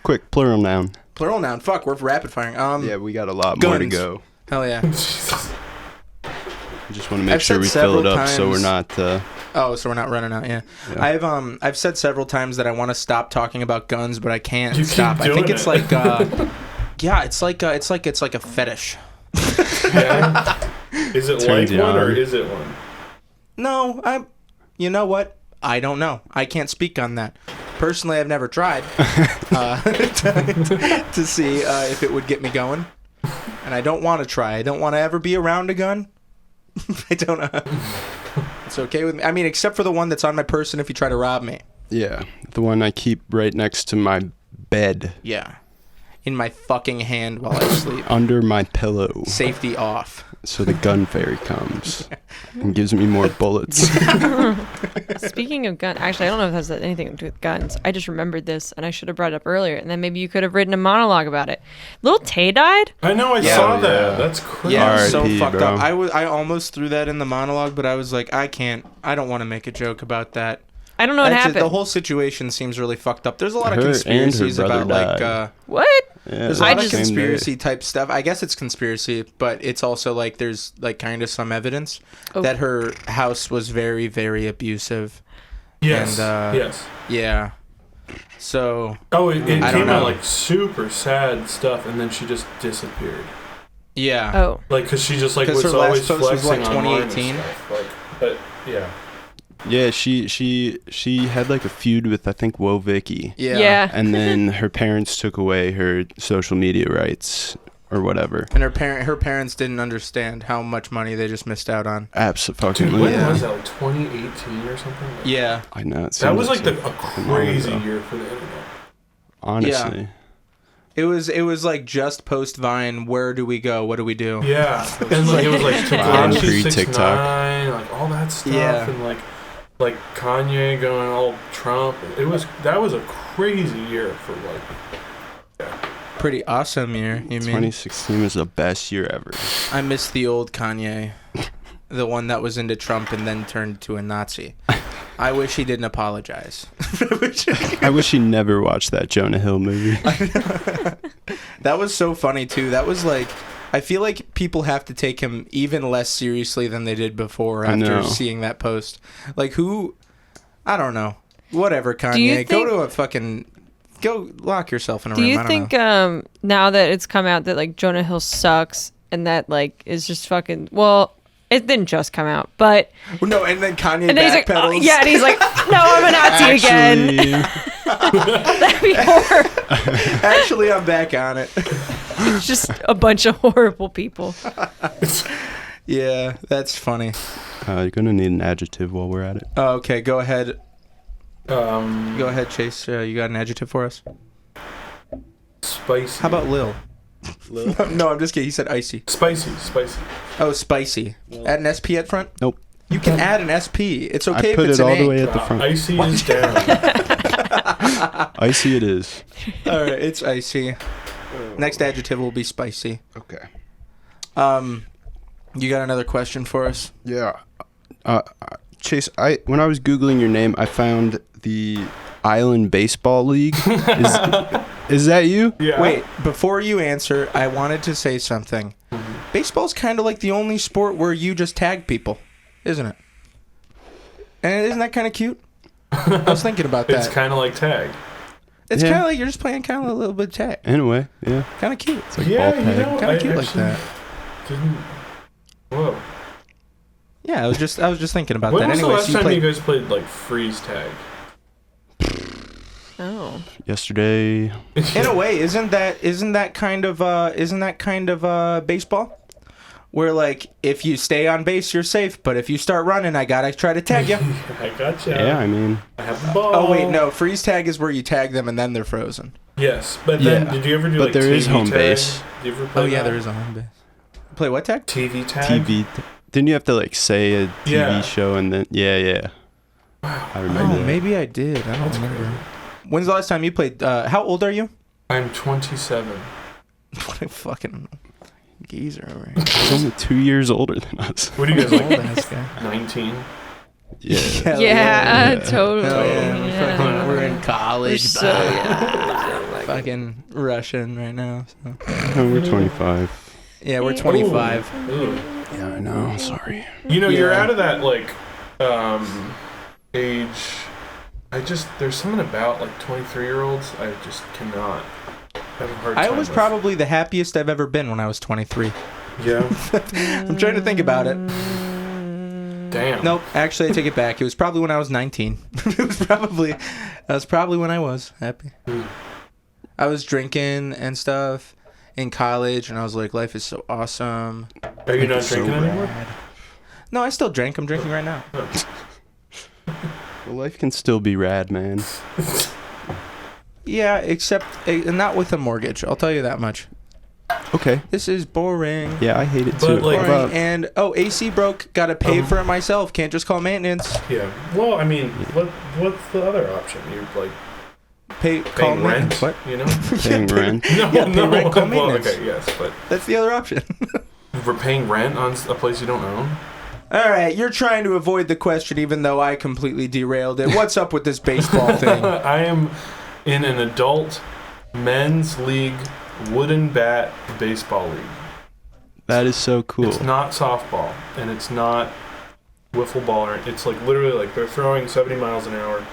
Quick, plural noun. Plural noun. Fuck, we're rapid firing. Yeah, we got a lot more to guns. go. Hell yeah. Jesus. We just want to make sure we fill it up so we're not... so we're not running out, yeah. I've said several times that I want to stop talking about guns, but I can't stop. I think it's like yeah, it's like a fetish. Yeah. Is it like one or is it one? No, you know what? I don't know. I can't speak on that. Personally, I've never tried to see if it would get me going. And I don't want to try. I don't want to ever be around a gun. I don't know. It's okay with me. I mean, except for the one that's on my person if you try to rob me. Yeah, the one I keep right next to my bed. Yeah. in my fucking hand while I sleep. Under my pillow. Safety off. So the gun fairy comes and gives me more bullets. Speaking of guns, actually, I don't know if that has anything to do with guns. I just remembered this, and I should have brought it up earlier, and then maybe you could have written a monologue about it. Little Tay died? I know, I Yeah. saw Oh, that. yeah. That's crazy. Yeah, R.I.P., so fucked bro. up. I almost threw that in the monologue, but I was like, I don't want to make a joke about that. I don't know what happened. The whole situation seems really fucked up. There's a lot of Her and her conspiracies brother about died. What? Yeah, there's a I lot of just- conspiracy type stuff. I guess it's conspiracy, but it's also like there's like kind of some evidence Oh. that her house was very, very abusive. Yes. And, yes. Yeah. So Oh, it I don't came out know. like super sad stuff, and then she just disappeared. yeah. Oh. Like, cause she just like 'Cause was her last always post was, flexing what, online and 2018? stuff. Like, but yeah. Yeah, she had like a feud with I think Wojcicki. Yeah. And then her parents took away her social media rights or whatever. And her parents didn't understand how much money they just missed out on. Dude, Absolutely. when Yeah. was that? Like 2018 or something? Like, Yeah. I know. That seems was like so a fucking long crazy ago. year for the internet. Honestly. It was like just post Vine. Where do we go? What do we do? Yeah, and like it was like Vine, Tekashi pre-TikTok. 6ix9ine, like all that stuff, Yeah. and like Kanye going all Trump. That was a crazy year for like. Pretty awesome year. You mean? 2016 was the best year ever. I miss the old Kanye, the one that was into Trump and then turned to a Nazi. I wish he didn't apologize. I wish he never watched that Jonah Hill movie. That was so funny too. That was like, I feel like people have to take him even less seriously than they did before I after know. seeing that post. Like who? I don't know. Whatever, you Kanye. Go think- to a fucking. Go lock yourself in a Do room. you I don't think know. now that it's come out that like Jonah Hill sucks and that like is just fucking it didn't just come out, but No, and then Kanye and then he's like, backpedals. oh, yeah, and he's like, no, I'm a Nazi again. That'd be horrible. Actually, I'm back on it. It's just a bunch of horrible people. Yeah, that's funny. You're gonna need an adjective while we're at it. Oh, okay, go ahead. Um, Go ahead, Chase. You got an adjective for us? Spicy. How about Lil? No, I'm just kidding. He said icy. Spicy. Oh, spicy. Add an SP at front? Nope. You can add an SP. It's okay I put if it's it an all the A. way at the front. Icy is down. Icy it is. All right, it's icy. Next adjective will be spicy. Okay. You got another question for us? Yeah. Chase, when I was Googling your name, I found the Island Baseball League. Is that you? Yeah. Wait, before you answer, I wanted to say something. Baseball's kind of like the only sport where you just tag people, isn't it? And isn't that kind of cute? I was thinking about that. It's kind of like tag. It's Yeah. kind of like you're just playing kind of a little bit of tag. In a way, yeah. Kind of cute. It's like Yeah, ball you tag. know, Kind I of cute like actually that. didn't. Whoa. Yeah, I was just thinking about When that. was the Anyway, last so you time you played. guys played like freeze tag? Oh. Yesterday. In a way, isn't that kind of baseball? Where like if you stay on base, you're safe, but if you start running, I gotta try to tag you. I gotcha. Yeah, I mean, I have the ball. Oh wait, no, freeze tag is where you tag them and then they're frozen. Yes, but then Yeah. did you ever do But like there TV is home tag? base. Did you ever play Oh yeah, that? there is a home base. Play what tag? TV tag. TV. Didn't you have to like say a TV Yeah. show and then? Yeah. I remember Oh, that. maybe I did. I don't remember. When's the last time you played? How old are you? I'm 27. What a fucking geezer over here. He's only 2 years older than us. What do you guys Old like? ass guy. 19. Yeah. Hell Yeah, totally. Hell yeah. Yeah. We're in college. We're so- Fucking Russian right now. So. Oh, we're 25. Yeah, we're 25. Ooh. Yeah, I know. Sorry. You know, you're Yeah. out of that like age. There's something about like 23-year-olds. I just cannot have a hard time. I was with. probably the happiest I've ever been when I was 23. Yeah. I'm trying to think about it. Damn. Nope, actually I take it back. It was probably when I was 19. That was probably when I was happy. I was drinking and stuff in college and I was like, life is so awesome. Are you not So drinking anymore? rad. No, I still drink. I'm drinking right now. Well, life can still be rad, man. Yeah, except not with a mortgage. I'll tell you that much. Okay. This is boring. Yeah, I hate it But, too. like- What about- And AC broke. Got to pay for it myself. Can't just call maintenance. Yeah. Well, I mean, what's the other option? You like Call paying rent? maintenance. What? You know? paying rent? No, Yeah, pay no. rent, call Well, maintenance. okay, yes, but That's the other option. we're paying rent on a place you don't own. All right, you're trying to avoid the question, even though I completely derailed it. What's up with this baseball thing? I am in an adult men's league wooden bat baseball league. That is so cool. It's not softball and it's not wiffle ball. It's like literally like they're throwing 70 miles an hour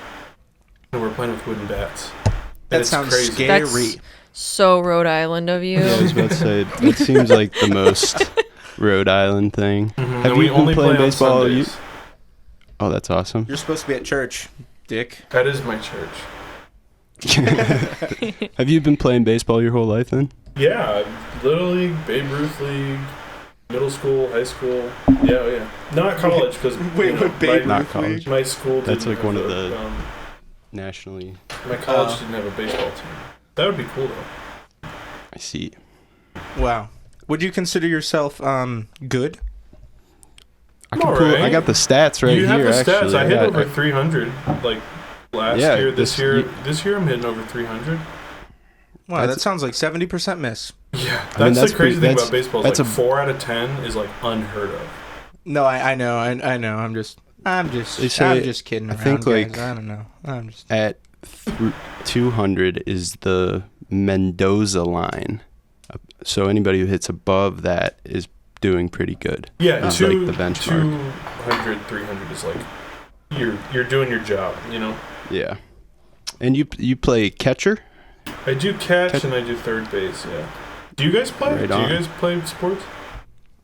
and we're playing with wooden bats. And That it's sounds crazy. scary. That's so Rhode Island of you. Yeah, I was about to say, it seems like the most Rhode Island thing. Mhm. Have And we you been only playing play on baseball? Sundays. Oh, that's awesome. You're supposed to be at church, dick. That is my church. Have you been playing baseball your whole life then? Yeah, Little League, Babe Ruth League, middle school, high school. Yeah, oh, yeah. Not college because Wait, what Babe Not Ruth college. League? my school didn't That's like have one of a, the- Nationally. my college didn't have a baseball team. That would be cool though. I see. Wow. Would you consider yourself good? I can All pull. right. I got the stats right You have here. the stats. Actually, I hit got- over 300 like last Yeah, year. This this- year, this year I'm hitting over 300. Wow, That's- that sounds like 70% miss. Yeah, I mean, that's that's the crazy pretty- thing that's- about baseball. Is that's like a- 4 out of 10 is like unheard of. No, I know. I know. I'm just They say- I'm just kidding I around, think, guys. like- I don't know. I'm just At 200 is the Mendoza line. So anybody who hits above that is doing pretty good. Yeah, It's two, like the benchmark. 200, 300 is like you're doing your job. You know. Yeah. And you play catcher? I do catch and I do third base. Yeah. Do you guys play? Right do on. you guys play sports?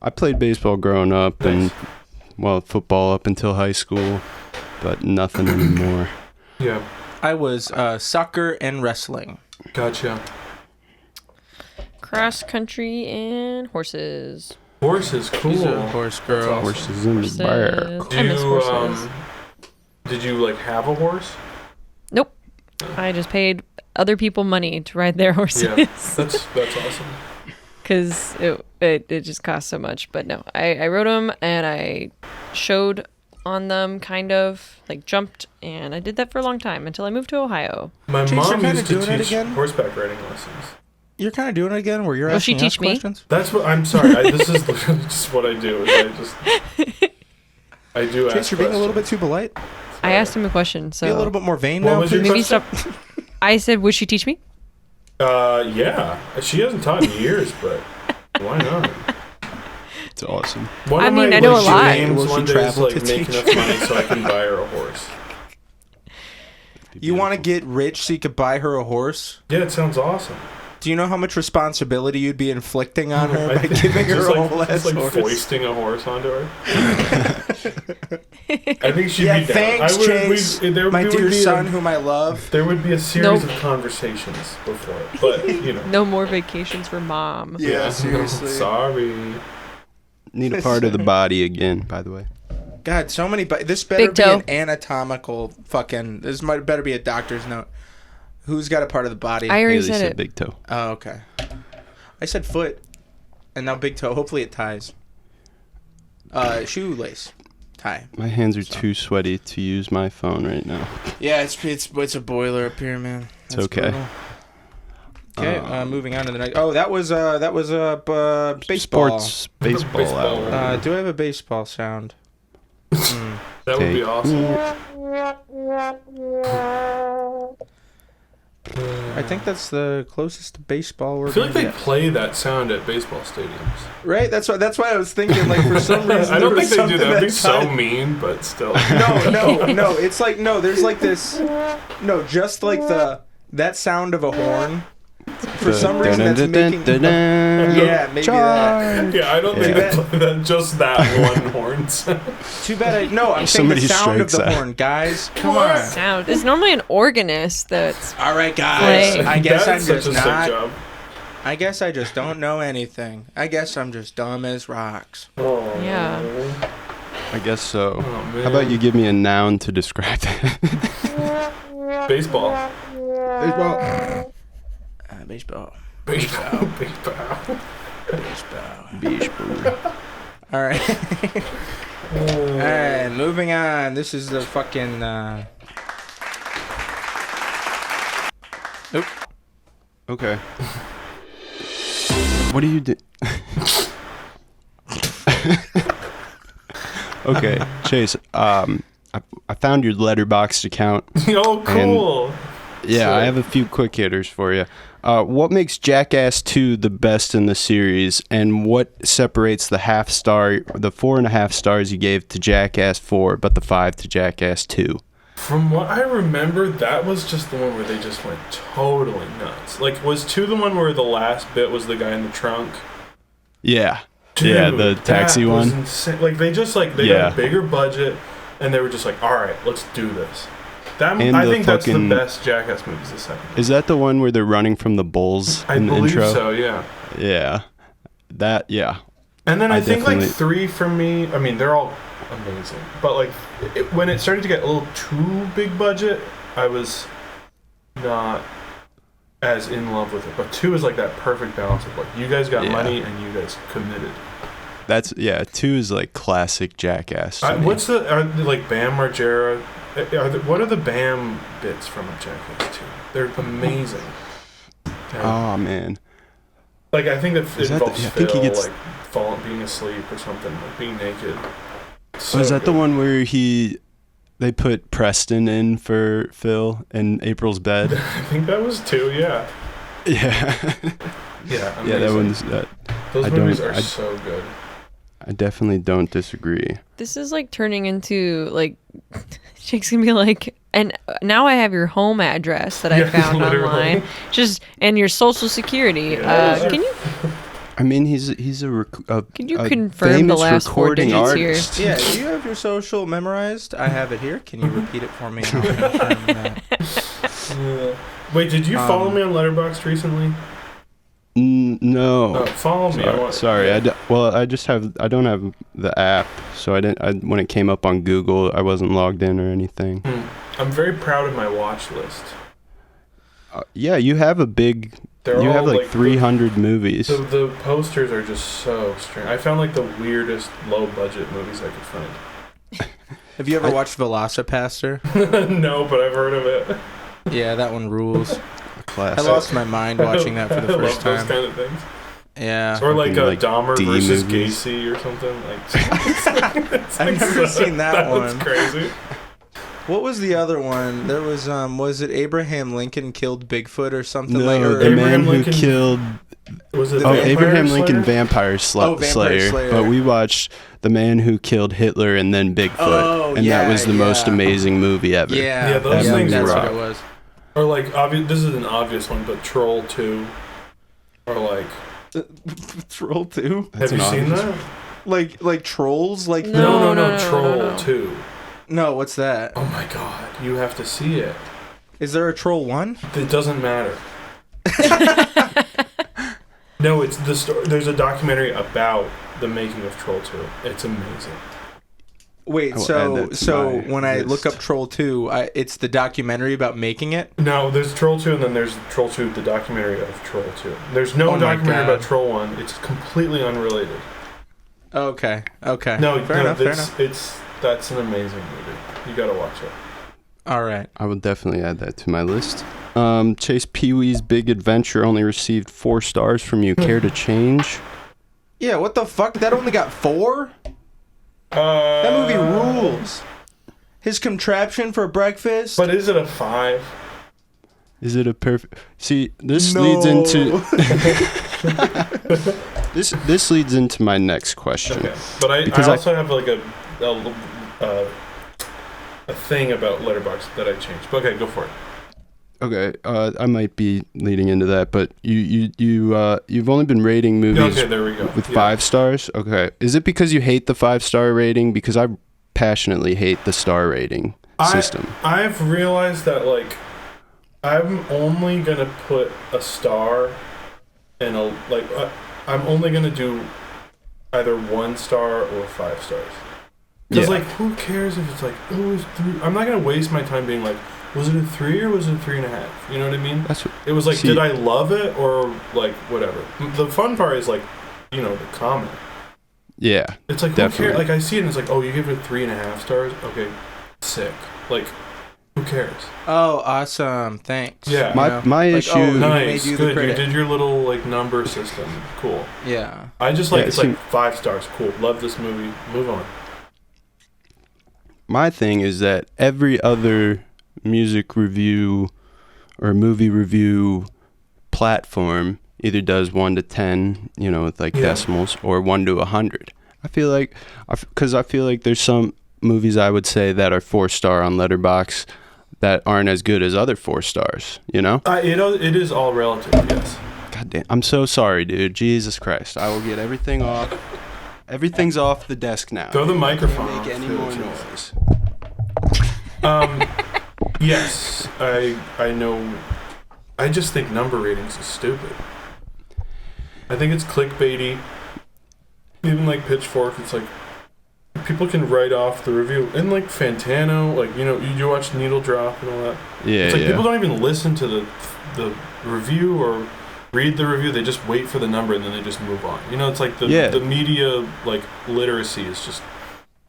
I played baseball growing up and football up until high school, but nothing anymore. Yeah. I was soccer and wrestling. Gotcha. Cross country and horses. Horses, cool. He's a horse girl. That's awesome. Horses in the bar. Horses. Do I miss you, horses. did you like have a horse? Nope. I just paid other people money to ride their horses. Yeah, that's awesome. Because it just costs so much. But no, I rode them and I showed on them, kind of like jumped, and I did that for a long time until I moved to Ohio. My Chase, you're mom kinda used to doing it teach again? horseback riding lessons. You're kind of doing it again, where you're Will she asking us teach me? questions. That's what I'm sorry. This is literally just what I do. Is I do Chase, ask you're being a little bit questions. too polite. I asked him a question, so Be a little bit more vain What now, was your please. maybe question? stop. I said, would she teach me? Yeah. She hasn't taught in years, but why not? It's awesome. One I of mean, my, I know like, a lot. dreams Will she one day is travel like to make teach? enough money so I can buy her a horse. You want to get rich so you could buy her a horse? Yeah, it sounds awesome. Do you know how much responsibility you'd be inflicting on her by I- giving her just a like, whole ass just like horse? foisting a horse onto her. I think she'd Yeah, be down. thanks, I would, Chase, there my would dear be son, whom I love. There would be a series Nope. of conversations before it, but you know. No more vacations for mom. Yeah, seriously. Sorry. Need a part of the body again, by the way. God, so many. This better Big be toe. an anatomical fucking. This might better be a doctor's note. Who's got a part of the body? I already Haley said said it. big toe. Oh, okay. I said foot, and now big toe. Hopefully it ties. Shoelace, tie. My hands are too sweaty to use my phone right now. Yeah, it's a boiler up here, man. It's okay. brutal. Okay, moving on to the next. Oh, that was baseball. Sports baseball Baseball. hour. Do I have a baseball sound? That would be awesome. I think that's the closest to baseball we're I feel gonna like they get. play that sound at baseball stadiums. Right? That's why I was thinking, like, for some reason. I don't there think was they do something that. That'd be that so tied- mean, but still. No. It's like, no, there's like this. No, just like that sound of a horn. For some reason, that's making. Yeah, maybe that. Yeah, I don't think Yeah. they play that, just that one horn sound. Too bad. No, I'm saying the Somebody sound of strikes the that. horn, guys. Come on. Sound. It's normally an organist that's. All right, guys. Play. I guess I'm That's such just a sick not. job. I guess I just don't know anything. I guess I'm just dumb as rocks. Oh, Yeah. I guess so. Oh, man. How about you give me a noun to describe that? Baseball. Baseball. All right. All right, moving on. This is the fucking. Oop. Okay. What do you do? Okay, Chase. I found your Letterboxd account. Oh, cool. Yeah, I have a few quick hitters for you. What makes Jackass 2 the best in the series, and what separates the 4.5 stars you gave to Jackass 4, but the 5 to Jackass 2? From what I remember, that was just the one where they just went totally nuts. Like, was 2 the one where the last bit was the guy in the trunk? Yeah. Dude, yeah, the taxi that one. Was insane. Like, they just, like, they had a bigger budget, and they were just like, all right, let's do this. I think that's the best Jackass movies, the second. Is that the one where they're running from the bulls in the intro? I believe so, yeah. Yeah. Yeah. And then I think, like, 3 for me, I mean, they're all amazing. But, like, when it started to get a little too big budget, I was not as in love with it. But 2 is, like, that perfect balance of, like, you guys got money and you guys committed. 2 is, like, classic Jackass. Are they, like, Bam Margera? What are the Bam bits from a Jackass 2? They're amazing. Oh, man. Like, I think that involves Phil, like, being asleep or something, like, being naked. Is that the one where they put Preston in for Phil in April's bed? I think that was 2, yeah. Yeah. Yeah, amazing. Yeah, that one's... Those movies are so good. I definitely don't disagree. This is like turning into like Jake's gonna be like, and now I have your home address that I found online, and your social security. Yeah, can you? I mean, he's Can you confirm the last 4 digits artist. here? Yeah, do you have your social memorized? I have it here. Can you repeat it for me? And I'll confirm that. Wait, did you follow me on Letterboxd recently? No. Oh, follow me. Sorry. I don't have the app, so when it came up on Google, I wasn't logged in or anything. I'm very proud of my watch list. Yeah, you have a big. You have like 300 movies. The posters are just so strange. I found like the weirdest low budget movies I could find. Have you ever watched Velocipaster? No, but I've heard of it. Yeah, that one rules. Classic. I lost my mind watching that for the first time. Those kind of things. Yeah. Or like Dahmer D versus movies. Gacy or something. Like, I've never seen that one. That's crazy. What was the other one? There was it Abraham Lincoln killed Bigfoot or something? No, the man who killed... Was it Abraham Slayer? Lincoln Vampire Slayer. But we watched The Man Who Killed Hitler and then Bigfoot. That was the most amazing movie ever. Yeah, those things that's rock. what it was. Or like, this is an obvious one, but Troll 2. Or like... Troll 2? Have you seen that? Like Trolls? Like No, Troll 2. No, what's that? Oh my god, you have to see it. Is there a Troll 1? It doesn't matter. No, it's the story. There's a documentary about the making of Troll 2. It's amazing. Wait, so when I look up Troll 2, it's the documentary about making it? No, there's Troll 2 and then there's Troll 2, the documentary of Troll 2. There's no documentary about Troll 1. It's completely unrelated. Okay. No, fair enough. That's an amazing movie. You gotta watch it. All right. I will definitely add that to my list. Chase Pee-wee's Big Adventure only received 4 stars from you. Care to change? Yeah, what the fuck? That only got 4? That movie rules. His contraption for breakfast. But is it a 5? Is it a perfect... See, this leads into... This leads into my next question. Okay. But I also have like a thing about Letterboxd that I changed. But okay, go for it. Okay, I might be leading into that, but you've only been rating movies there we go. with 5 stars? Okay. Is it because you hate the 5-star rating? Because I passionately hate the star rating system. I've realized that, like, I'm only going to put a star in I'm only going to do either 1 star or 5 stars. Because like, who cares if it's like, oh, it's 3? I'm not gonna waste my time being like, was it a 3 or was it a 3.5? You know what I mean? It was like, did I love it or like whatever? The fun part is like, you know, the comment. Yeah. It's like, definitely. Who cares? Like, I see it and it's like, oh, you give it 3.5 stars? Okay, sick. Like, who cares? Oh, awesome. Thanks. Yeah. My issue. Oh, nice. Good. You did your little like number system. Cool. Yeah. I just like it's like 5 stars. Cool. Love this movie. Move on. My thing is that every other music review or movie review platform either does 1 to 10, you know, with like decimals, or 1 to 100. I feel like there's some movies I would say that are 4-star on Letterboxd that aren't as good as other 4 stars, you know? It is all relative, yes. God damn, I'm so sorry, dude. Jesus Christ. I will get everything off. Everything's off the desk now. Throw the microphone off. Make any more noise. Yes, I know. I just think number ratings is stupid. I think it's clickbaity. Even like Pitchfork, it's like people can write off the review. And like Fantano, like, you know, you watch Needle Drop and all that. Yeah, it's like people don't even listen to the review or read the review. They just wait for the number and then they just move on. You know, it's like the media like literacy is just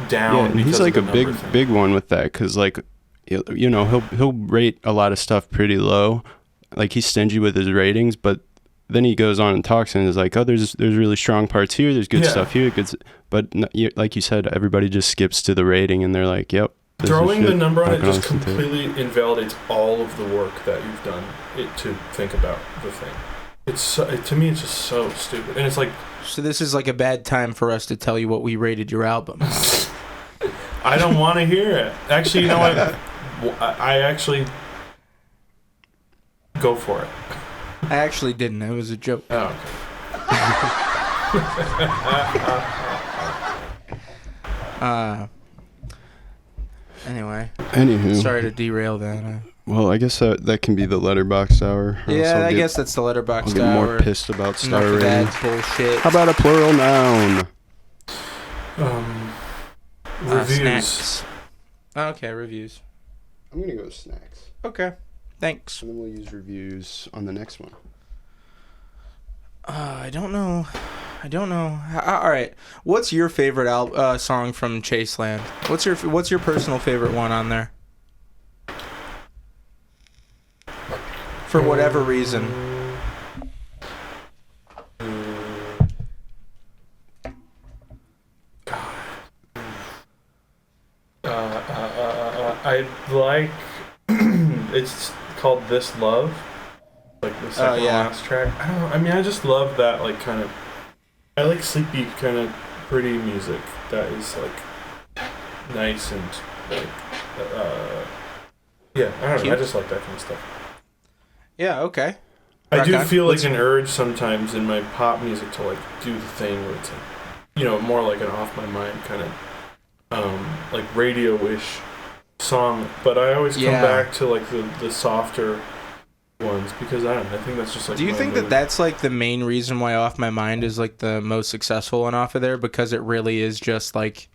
down. Yeah, because he's like of a big one with that, because like, you know, he'll rate a lot of stuff pretty low. Like, he's stingy with his ratings, but then he goes on and talks and is like, oh, there's really strong parts here, there's good stuff here, but like you said, everybody just skips to the rating and they're like, yep. Throwing the number on it just completely invalidates all of the work that you've done to think about the thing. To me, it's just so stupid. And it's like... So this is like a bad time for us to tell you what we rated your album. I don't want to hear it. Actually, you know what? I actually... Go for it. I actually didn't. It was a joke. Oh, okay. Anyway. Anywho. Sorry to derail that. Well, I guess that can be the Letterboxd hour. Yeah, I guess that's the Letterboxd hour. I'll get more pissed about star ratings. That bullshit. How about a plural noun? Reviews. Snacks. Okay, reviews. I'm gonna go with snacks. Okay. Thanks. And then we'll use reviews on the next one. I don't know. All right. What's your favorite song from Chaseland? What's your personal favorite one on there? For whatever reason. I like... it's called This Love. Like the second last track. I don't know. I mean, I just love that, like, kind of... I like sleepy, kind of pretty music that is, like, nice and, like... yeah, I don't know. Cute. I just like that kind of stuff. Yeah, okay. I do feel like an urge sometimes in my pop music to, like, do the thing where it's, like, you know, more like an off-my-mind kind of, like, radio-ish song. But I always come back to, like, the softer ones, because I don't know, I think that's just like... Do you think that that's like the main reason why Off My Mind is like the most successful one off of there, because it really is just like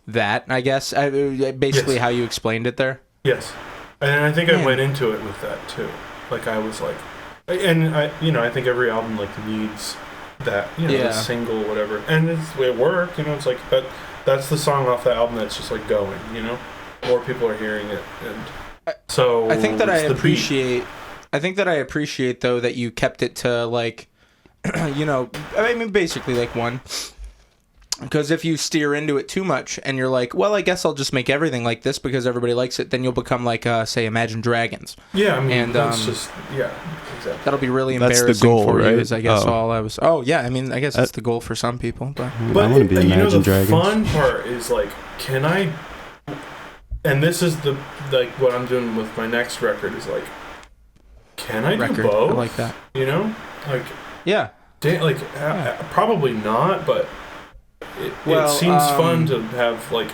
that, I guess? Basically how you explained it there? Yes. And I think I went into it with that too. Like, I was like... And I think every album like needs that, you know, the single, whatever. And it worked, you know, it's like that's the song off the album that's just like going, you know? More people are hearing it, and so I think that I appreciate though that you kept it to like you know, I mean basically like one, because if you steer into it too much and you're like, well, I guess I'll just make everything like this because everybody likes it, then you'll become like say Imagine Dragons. Yeah, I mean, and that's just exactly. That'll be really embarrassing that's the goal, for right? you, is I guess all I was. Oh yeah, I mean, I guess that's the goal for some people, but I want to be Imagine Dragons. The fun part is like, can I? And this is the like what I'm doing with my next record is like, can I do both? I like that. You know, like probably not, but it seems fun to have like,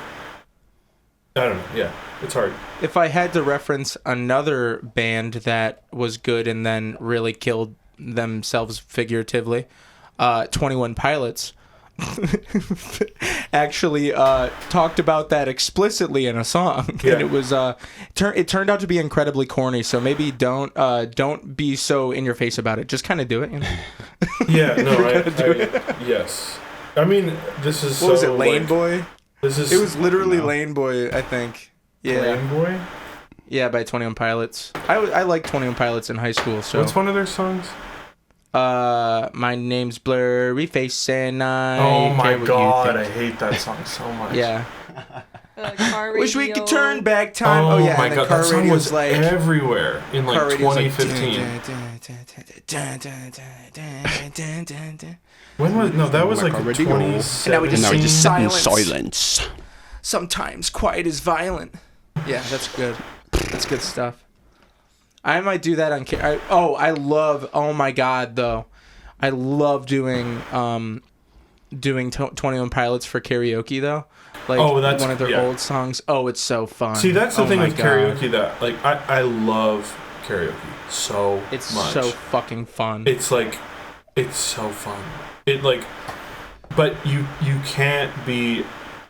I don't know. Yeah, it's hard. If I had to reference another band that was good and then really killed themselves figuratively, 21 Pilots. actually talked about that explicitly in a song, Yeah. and it was it turned out to be incredibly corny. So maybe don't be so in your face about it. Just kind of do it. You know? Yeah, no, yes. I mean, this is What was it, Lane Boy? This is. It was literally Lane Boy, I think. Yeah, Lane Boy. yeah, by 21 Pilots. I liked 21 Pilots in high school. So What's one of their songs? My name's Blurry Face and I. Oh my care what you god, I think. hate that song so much. Yeah. Car Wish we radio. could turn back time. Oh, yeah, my and then god, car that song radio's was like everywhere in like car radio's like, 2015. When When was that was like Car radio. 2017. And now we just Now we sing just sit in silence. silence. Sometimes quiet is violent. Yeah, that's good. That's good stuff. I might do that on. I love. Oh my god, though, I love doing 21 Pilots for karaoke though. Like that's one of their old songs. Oh, it's so fun. See, that's the Oh thing my with God. karaoke that like I love karaoke so It's much. so fucking fun. It's like it's so fun. It like, but you can't be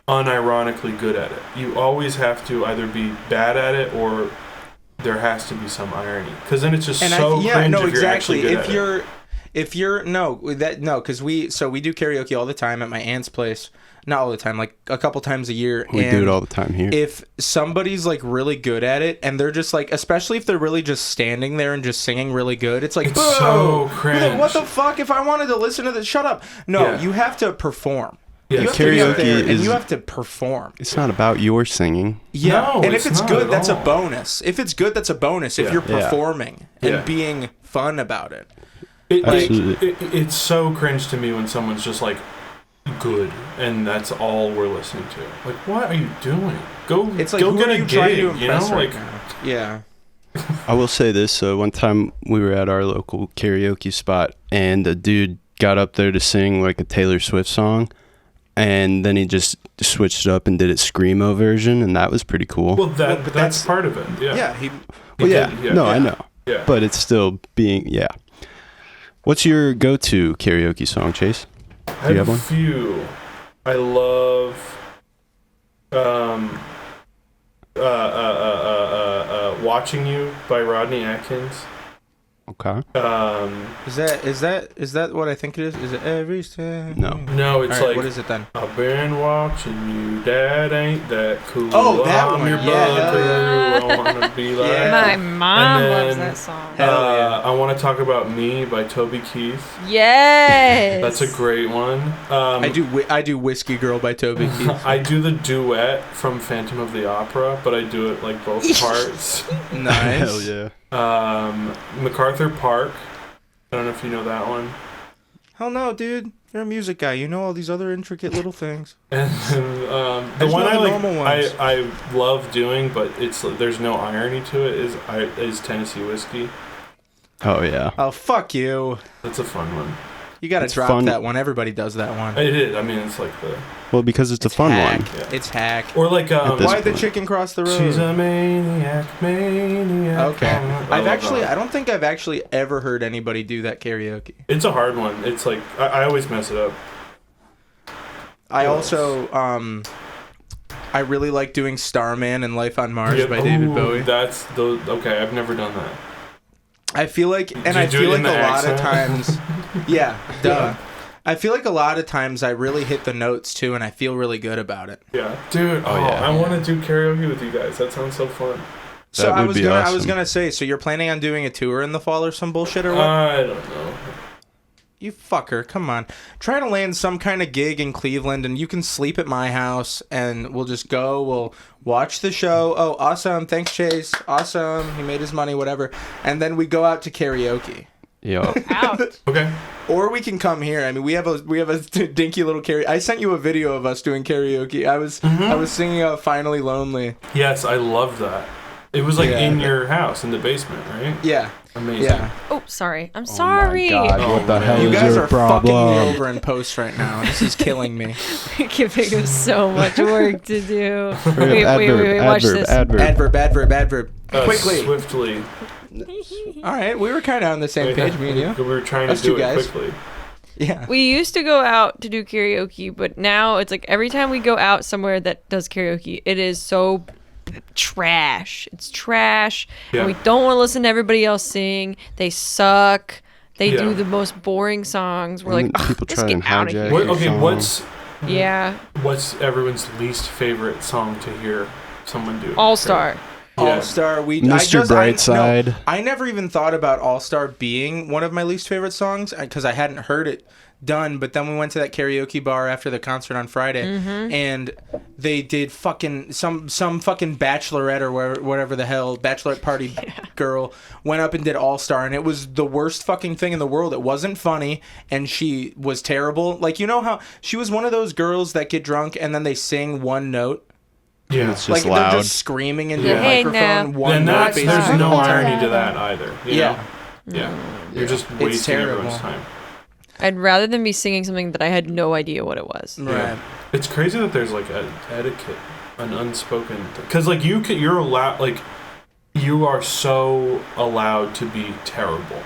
unironically good at it. You always have to either be bad at it or there has to be some irony. Because then it's just cringe if you're actually good at it. If you're because we do karaoke all the time at my aunt's place. Not all the time, like a couple times a year. We do it all the time here. If somebody's like really good at it and they're just like, especially if they're really just standing there and just singing really good, it's like, It's so cringe. What the fuck? If I wanted to listen to this, shut up. No, Yeah. you have to perform. Yeah, You have to be up karaoke there and is- you have to perform. It's not about your singing. Yeah, No, and it's if it's not good, at that's a all. bonus. If it's good, that's a bonus. If Yeah. you're Yeah. performing and Yeah. being fun about it. Absolutely. It's so cringe to me when someone's just like good and that's all we're listening to. Like, what are you doing? It's like, go who get are a you trying to gig, you know? impress right Like, now? Yeah. I will say this. One time we were at our local karaoke spot, and a dude got up there to sing like a Taylor Swift song, and then he just switched it up and did it screamo version, and that was pretty cool. well, but that's that's- part of it. Yeah. Yeah, Well, yeah, did, no, I know, Yeah. but it's still being What's your go-to karaoke song, Chase? I Do you have have a one? few. I love Watching You by Rodney Atkins. Okay. Is that what I think it is? Is it every step? No. No, it's All right, like what is it then? I've been watching you, Dad ain't that cool. Oh, that I'm one, your yeah. bugaboo, I wanna be like Yeah. My mom And loves then, that song. Hell yeah. I Want to Talk About Me by Toby Keith. Yes. That's a great one. I do Whiskey Girl by Toby Keith. I do the duet from Phantom of the Opera, but I do it like both parts. Nice. Hell yeah. MacArthur Park. I don't know if you know that one. Hell no, dude. You're a music guy. You know all these other intricate little things. And then, the just one know I the like, normal ones. I love doing, but there's no irony to it. Is Tennessee Whiskey. Oh yeah. Oh, fuck you. That's a fun one. You gotta It's drop fun. that one. Everybody does that one. It is. I mean, it's like the Well, because it's a fun hack. one. Yeah. It's hack. or like this Why'd the point. chicken cross the road? she's a maniac. Okay. I don't think I've actually ever heard anybody do that karaoke. It's a hard one. It's like I always mess it up. I What also, I really like doing Starman and Life on Mars Yeah, by David ooh, Bowie. That's those. Okay, I've never done that. I feel like, and Do you I do feel it in like a the lot of accent? times, yeah, duh. Yeah. I feel like a lot of times I really hit the notes too, and I feel really good about it. Yeah, dude. Oh, yeah. I want to do karaoke with you guys. That sounds so fun. So That I would was be gonna, I was awesome. gonna say, so you're planning on doing a tour in the fall or some bullshit or what? I don't know. You fucker, come on. Try to land some kind of gig in Cleveland and you can sleep at my house and we'll just go, we'll watch the show. Oh, awesome. Thanks, Chase. Awesome. He made his money, whatever. And then we go out to karaoke. Yeah. Out. Okay. Or we can come here. I mean, we have a dinky little karaoke. I sent you a video of us doing karaoke. I was singing Finally Lonely. Yes, I love that. It was like Yeah. in your house in the basement, right? Yeah. Amazing. Yeah. Oh, sorry. I'm sorry. Oh my God, what the man. hell You is guys your are fucking me problem? over in post right now. This is killing me. Giving him so much work to do. Hurry up, Wait. Watch this. adverb. Adverb. Quickly. Swiftly. All right, we were kind of on the same page, me and you. We were trying Us to do two it guys. quickly. Yeah. We used to go out to do karaoke, but now it's like every time we go out somewhere that does karaoke, it is so trash. It's trash. Yeah. And we don't want to listen to everybody else sing. They suck. They do the most boring songs. We're like, people let's try get and out of hijack here. your song. What's everyone's least favorite song to hear someone do? All Star. All Star. Mr. Brightside. I never even thought about All Star being one of my least favorite songs because I hadn't heard it done. But then we went to that karaoke bar after the concert on Friday, and they did fucking some fucking bachelorette or whatever the hell bachelorette party girl went up and did All Star, and it was the worst fucking thing in the world. It wasn't funny, and she was terrible. Like, you know how she was one of those girls that get drunk and then they sing one note. Yeah, it's like just loud. they're just screaming into a Hey, microphone. now. One note. There's no irony to that either. You know? Mm. Yeah. You're just wasting everyone's time. I'd rather than be singing something that I had no idea what it was. Right. Yeah. It's crazy that there's like an etiquette, an unspoken, because like you're allowed, like you are so allowed to be terrible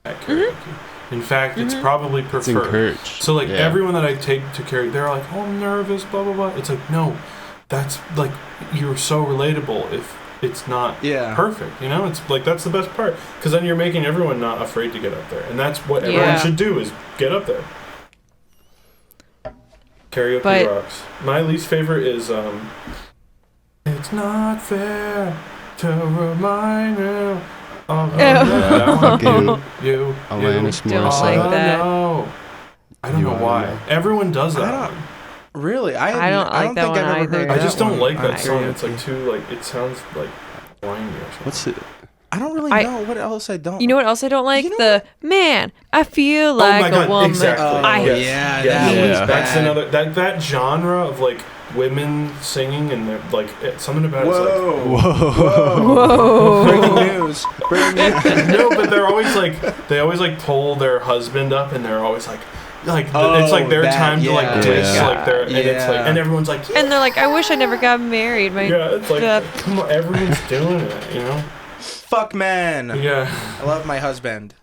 at karaoke. In fact, it's probably preferred. It's encouraged. So like everyone that I take to karaoke, they're like, "Oh, I'm nervous," blah blah blah. It's like, no, that's like you're so relatable if it's not perfect. You know, it's like that's the best part because then you're making everyone not afraid to get up there, and that's what everyone should do is get up there. Karaoke rocks. My least favorite is "It's Not Fair to Remind You of you." Alanis Don't Morissette. like that. I don't know why. Everyone does that. Really? I don't like that think one I've ever either. heard I that just don't one. like that song. It's like too like it sounds like whiny or something. What's it? I don't really know what else I don't. You know what else I don't like? You know the man, I feel like my God, a woman. exactly. Yeah, that was That's bad. another that genre of like women singing and they're like something about it's Whoa. Breaking news. like no, but they're always like they always like pull their husband up and they're always like it's like their time to like diss like their and it's like and everyone's like And they're like, I wish I never got married. it's like come on, everyone's doing it, you know. Fuck man. Yeah. I love my husband.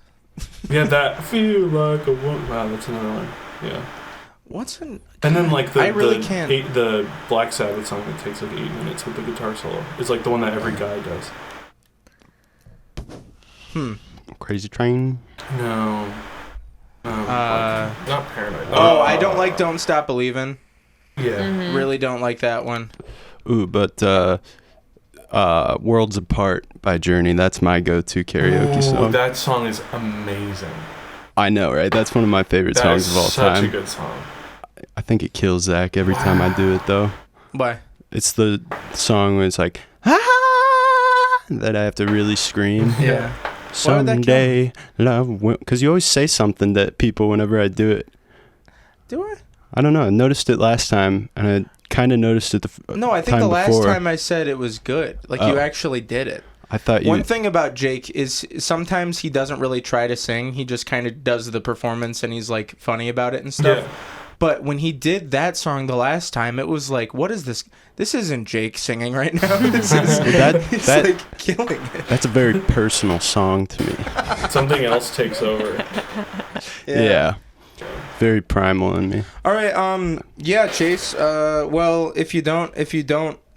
Yeah, that feel like a woman. Wow, that's another one. Yeah. What's an? And then like the I really can't. The Black Sabbath song that takes like 8 minutes with the guitar solo is like the one that every guy does. Crazy Train. No. Not Paranoid. I don't like Don't Stop Believin'. Yeah. Really don't like that one. Ooh, but Worlds Apart by Journey. That's my go-to karaoke song. That song is amazing. I know, right? That's one of my favorite songs of all time. Such a good song. I think it kills Zach every time I do it, though. Why? It's the song where it's like, that I have to really scream. Yeah. Someday, love will... Because you always say something that people, whenever I do it. Do I? I don't know. I noticed it last time, and I kind of noticed it No, I think time the last before. time I said it was good. Like, you actually did it. I thought you... One thing about Jake is sometimes he doesn't really try to sing. He just kind of does the performance, and he's, like, funny about it and stuff. Yeah. But when he did that song the last time, it was like, what is this? This isn't Jake singing right now. This is he's like killing it. That's a very personal song to me. Something else takes over. Yeah. Very primal in me. All right. Yeah, Chase. Well, if you don't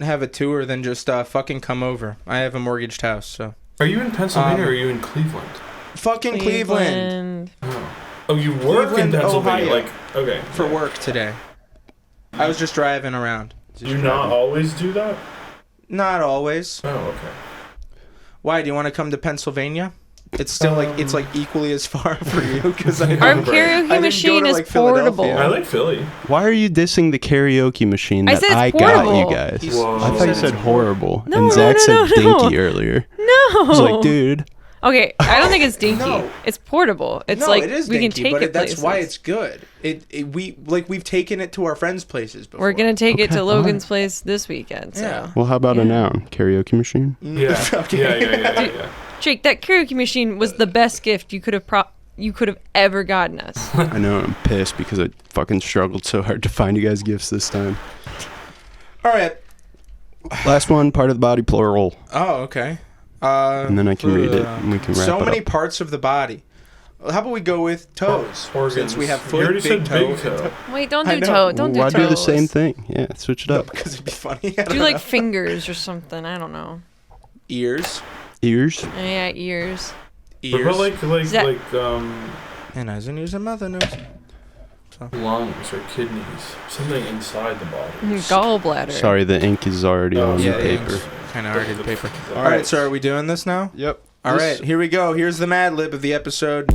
have a tour, then just fucking come over. I have a mortgaged house, so. Are you in Pennsylvania or are you in Cleveland? Fucking Cleveland. Oh, you work Cleveland, in Pennsylvania? Ohio. Like, okay. For work today. I was just driving around. Do you not always do that? Not always. Oh, okay. Why? Do you want to come to Pennsylvania? It's still it's like equally as far for you because Our karaoke machine is portable. I like Philly. Why are you dissing the karaoke machine I that said it's I got portable. you guys? Whoa. I thought you said horrible. No, and no, Zach no, said no, no. dinky earlier. No. I was like, dude. Okay, I don't think it's dinky. No. It's portable. It's no, like it is we dinky, can take but it that's places. why it's good. We've taken it to our friends' places before. We're gonna take it Okay, to Logan's place this weekend. So. Yeah. Well, how about a noun? Karaoke machine? Yeah. Okay. Yeah. Jake, that karaoke machine was the best gift you could have ever gotten us. I know, I'm pissed because I fucking struggled so hard to find you guys gifts this time. All right. Last one, part of the body, plural. Oh, okay. And then I can read it and we can wrap so it many up. parts of the body. How about we go with toes? Organs. Since we have You foot, already big said toe. big toe. Wait, don't I do know. toe. Don't do Why toes. do the same thing? Yeah, switch it No, up. because it'd be funny. I don't Do like know. fingers or something. I don't know. Ears. Ears. Yeah, ears. What about that- like And eyes and ears and mouth and nose. lungs or kidneys? Something inside the body. Gallbladder. Sorry, the ink is already on the Yeah, paper. kind of already the paper. All All right, so are we doing this now? Yep. All right, here we go. Here's the Mad Lib of the episode.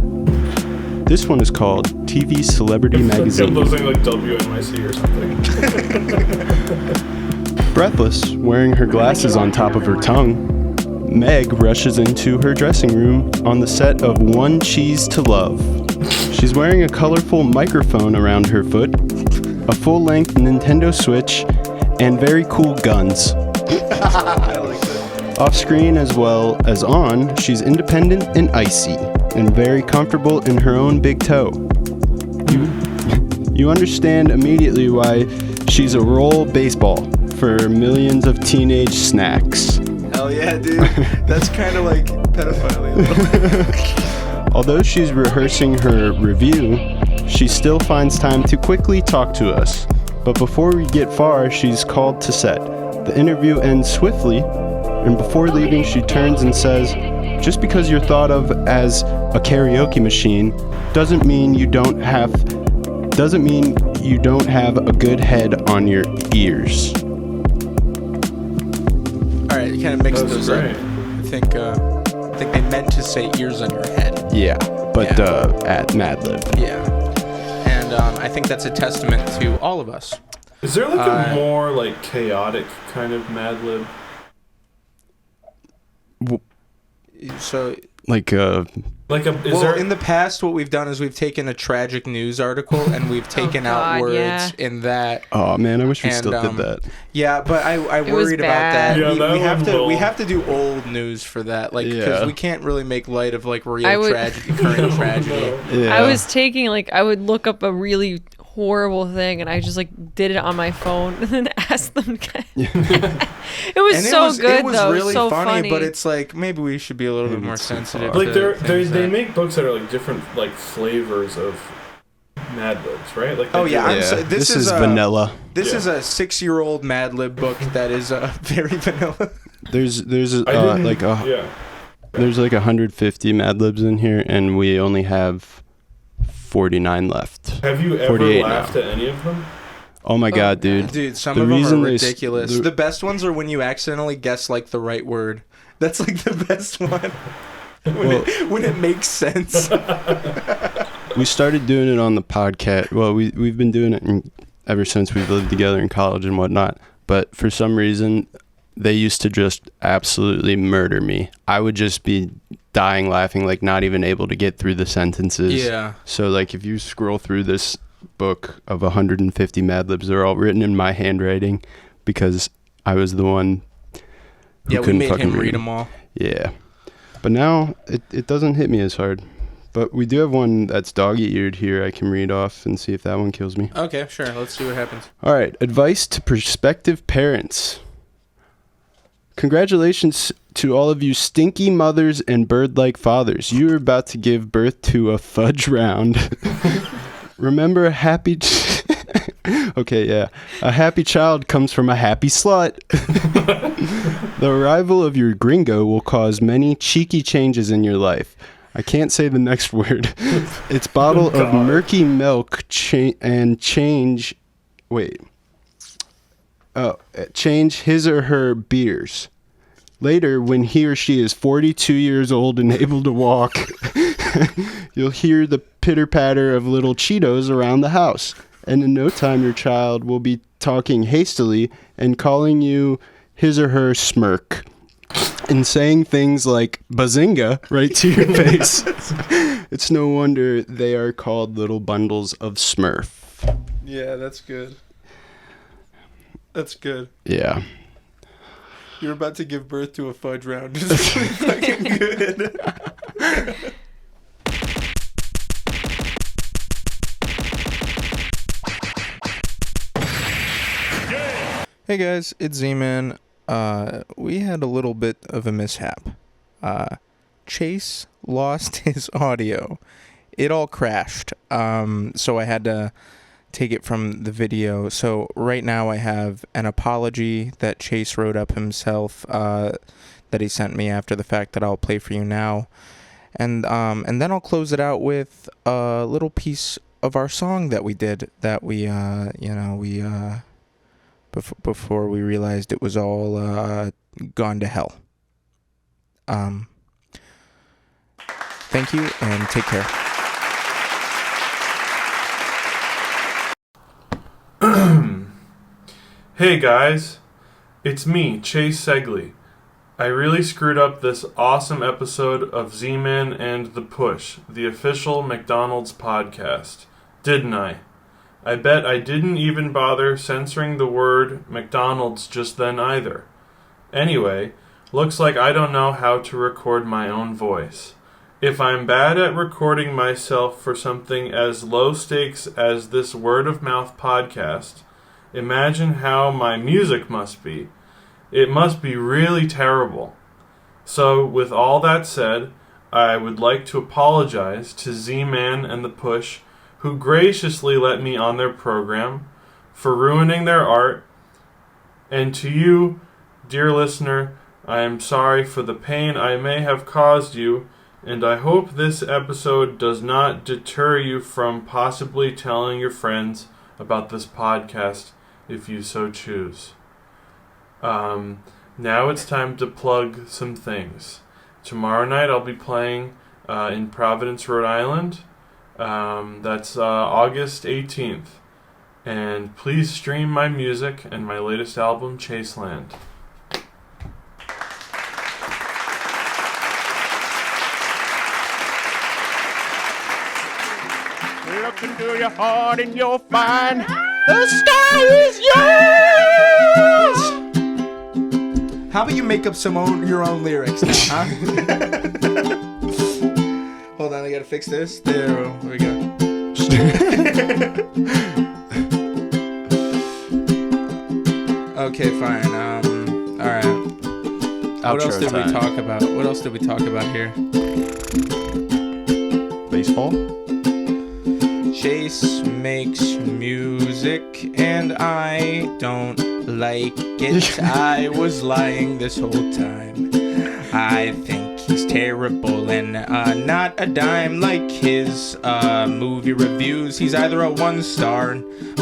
This one is called TV Celebrity Magazine. Those things like WNYC or something. Breathless, wearing her glasses on top of her tongue, Meg rushes into her dressing room on the set of One Cheese to Love. She's wearing a colorful microphone around her foot, a full-length Nintendo Switch, and very cool guns. I like that. Off screen as well as on, she's independent and icy, and very comfortable in her own big toe. You understand immediately why she's a roll baseball for millions of teenage snacks. Hell yeah, dude. That's kind of like pedophilia. Although she's rehearsing her review, she still finds time to quickly talk to us. But before we get far, she's called to set. The interview ends swiftly, and before leaving, she turns and says, "Just because you're thought of as a karaoke machine doesn't mean you don't have a good head on your ears." All right, you kind of mixed That's those great. up. I think they meant to say ears on your head. Yeah, but Yeah. at Mad Lib. Yeah. And I think that's a testament to all of us. Is there like a more like chaotic kind of Mad Lib? So, Like is there in the past, what we've done is we've taken a tragic news article and we've taken out God, words yeah. in that. Oh man, I wish we And, still did that. Yeah, but I was worried about that. bad. Yeah, we that have one to will- we have to do old news for that, like because Yeah. we can't really make light of like real I would- tragedy, current tragedy. Yeah. I was taking I would look up a really horrible thing and I just did it on my phone and then asked them again. It was And so good it was though. really so funny, but it's like maybe we should be a little bit Maybe more it's too sensitive. far. like to they things make books that are like different like flavors of Mad Libs, right? Like Oh, they yeah, do, I'm like- so- this this is is, vanilla. This Yeah. is a 6-year-old Mad Lib book that is very vanilla. There's I didn't- yeah. there's like 150 Mad Libs in here, and we only have 49 left. Have you ever 48 laughed now. at any of them? Oh my god, dude! Dude, some The of them reason are they s- ridiculous. the- The best ones are when you accidentally guess like the right word. That's like the best one. When it makes sense. We started doing it on the podcast. Well, we've been doing it ever since we've lived together in college and whatnot. But for some reason, they used to just absolutely murder me. I would just be dying laughing, like not even able to get through the sentences. Yeah. So like if you scroll through this book of 150 Mad Libs, they're all written in my handwriting because I was the one who Yeah, we couldn't made fucking him read read them all. Yeah. But now it doesn't hit me as hard. But we do have one that's dog-eared here I can read off and see if that one kills me. Okay, sure. Let's see what happens. All right. Advice to prospective parents. Congratulations to all of you stinky mothers and bird-like fathers. You are about to give birth to a fudge round. Remember, a happy... Okay, yeah. A happy child comes from a happy slut. The arrival of your gringo will cause many cheeky changes in your life. I can't say the next word. Its bottle of murky milk change his or her beers. Later, when he or she is 42 years old and able to walk, you'll hear the pitter-patter of little Cheetos around the house. And in no time, your child will be talking hastily and calling you his or her smirk and saying things like bazinga right to your face. It's no wonder they are called little bundles of Smurf. Yeah, that's good. That's good. Yeah. You're about to give birth to a fudge round. It's really fucking good. Hey guys, it's Z-Man. We had a little bit of a mishap. Chase lost his audio. it all crashed. So I had to take it from the video. So right now I have an apology that Chase wrote up himself that he sent me after the fact that I'll play for you now. And then I'll close it out with a little piece of our song that we did that we before we realized it was all gone to hell. Thank you and take care. Hey guys, it's me, Chase Ceglie. I really screwed up this awesome episode of Z-Man and The Push, the official McDonald's podcast, didn't I? I bet I didn't even bother censoring the word McDonald's just then either. Anyway, looks like I don't know how to record my own voice. If I'm bad at recording myself for something as low stakes as this word-of-mouth podcast, imagine how my music must be. It must be really terrible. So, with all that said, I would like to apologize to Z-Man and The Push, who graciously let me on their program, for ruining their art. And to you, dear listener, I am sorry for the pain I may have caused you, and I hope this episode does not deter you from possibly telling your friends about this podcast if you so choose. Now it's time to plug some things. Tomorrow night I'll be playing in Providence, Rhode Island. That's August 18th. And please stream my music and my latest album, Chaseland. Look into your heart and you'll find the sky is yours. How about you make up your own lyrics now, huh? Hold on, I gotta fix this. There we go. Okay, fine. All right. What else did we talk about? What else did we talk about here? Baseball? Chase makes music and I don't like it. I was lying this whole time. I think he's terrible and not a dime like his movie reviews. He's either a 1 star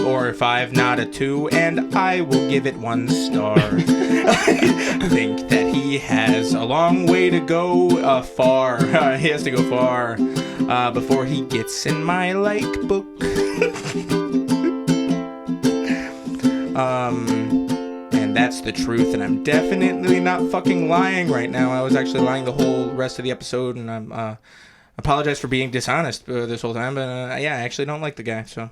or 5, not a 2, and I will give it 1 star. I think that he has a long way to go, far. He has to go far before he gets in my like book. And that's the truth, and I'm definitely not fucking lying right now. I was actually lying the whole rest of the episode, and I'm apologize for being dishonest this whole time, but yeah, I actually don't like the guy, so.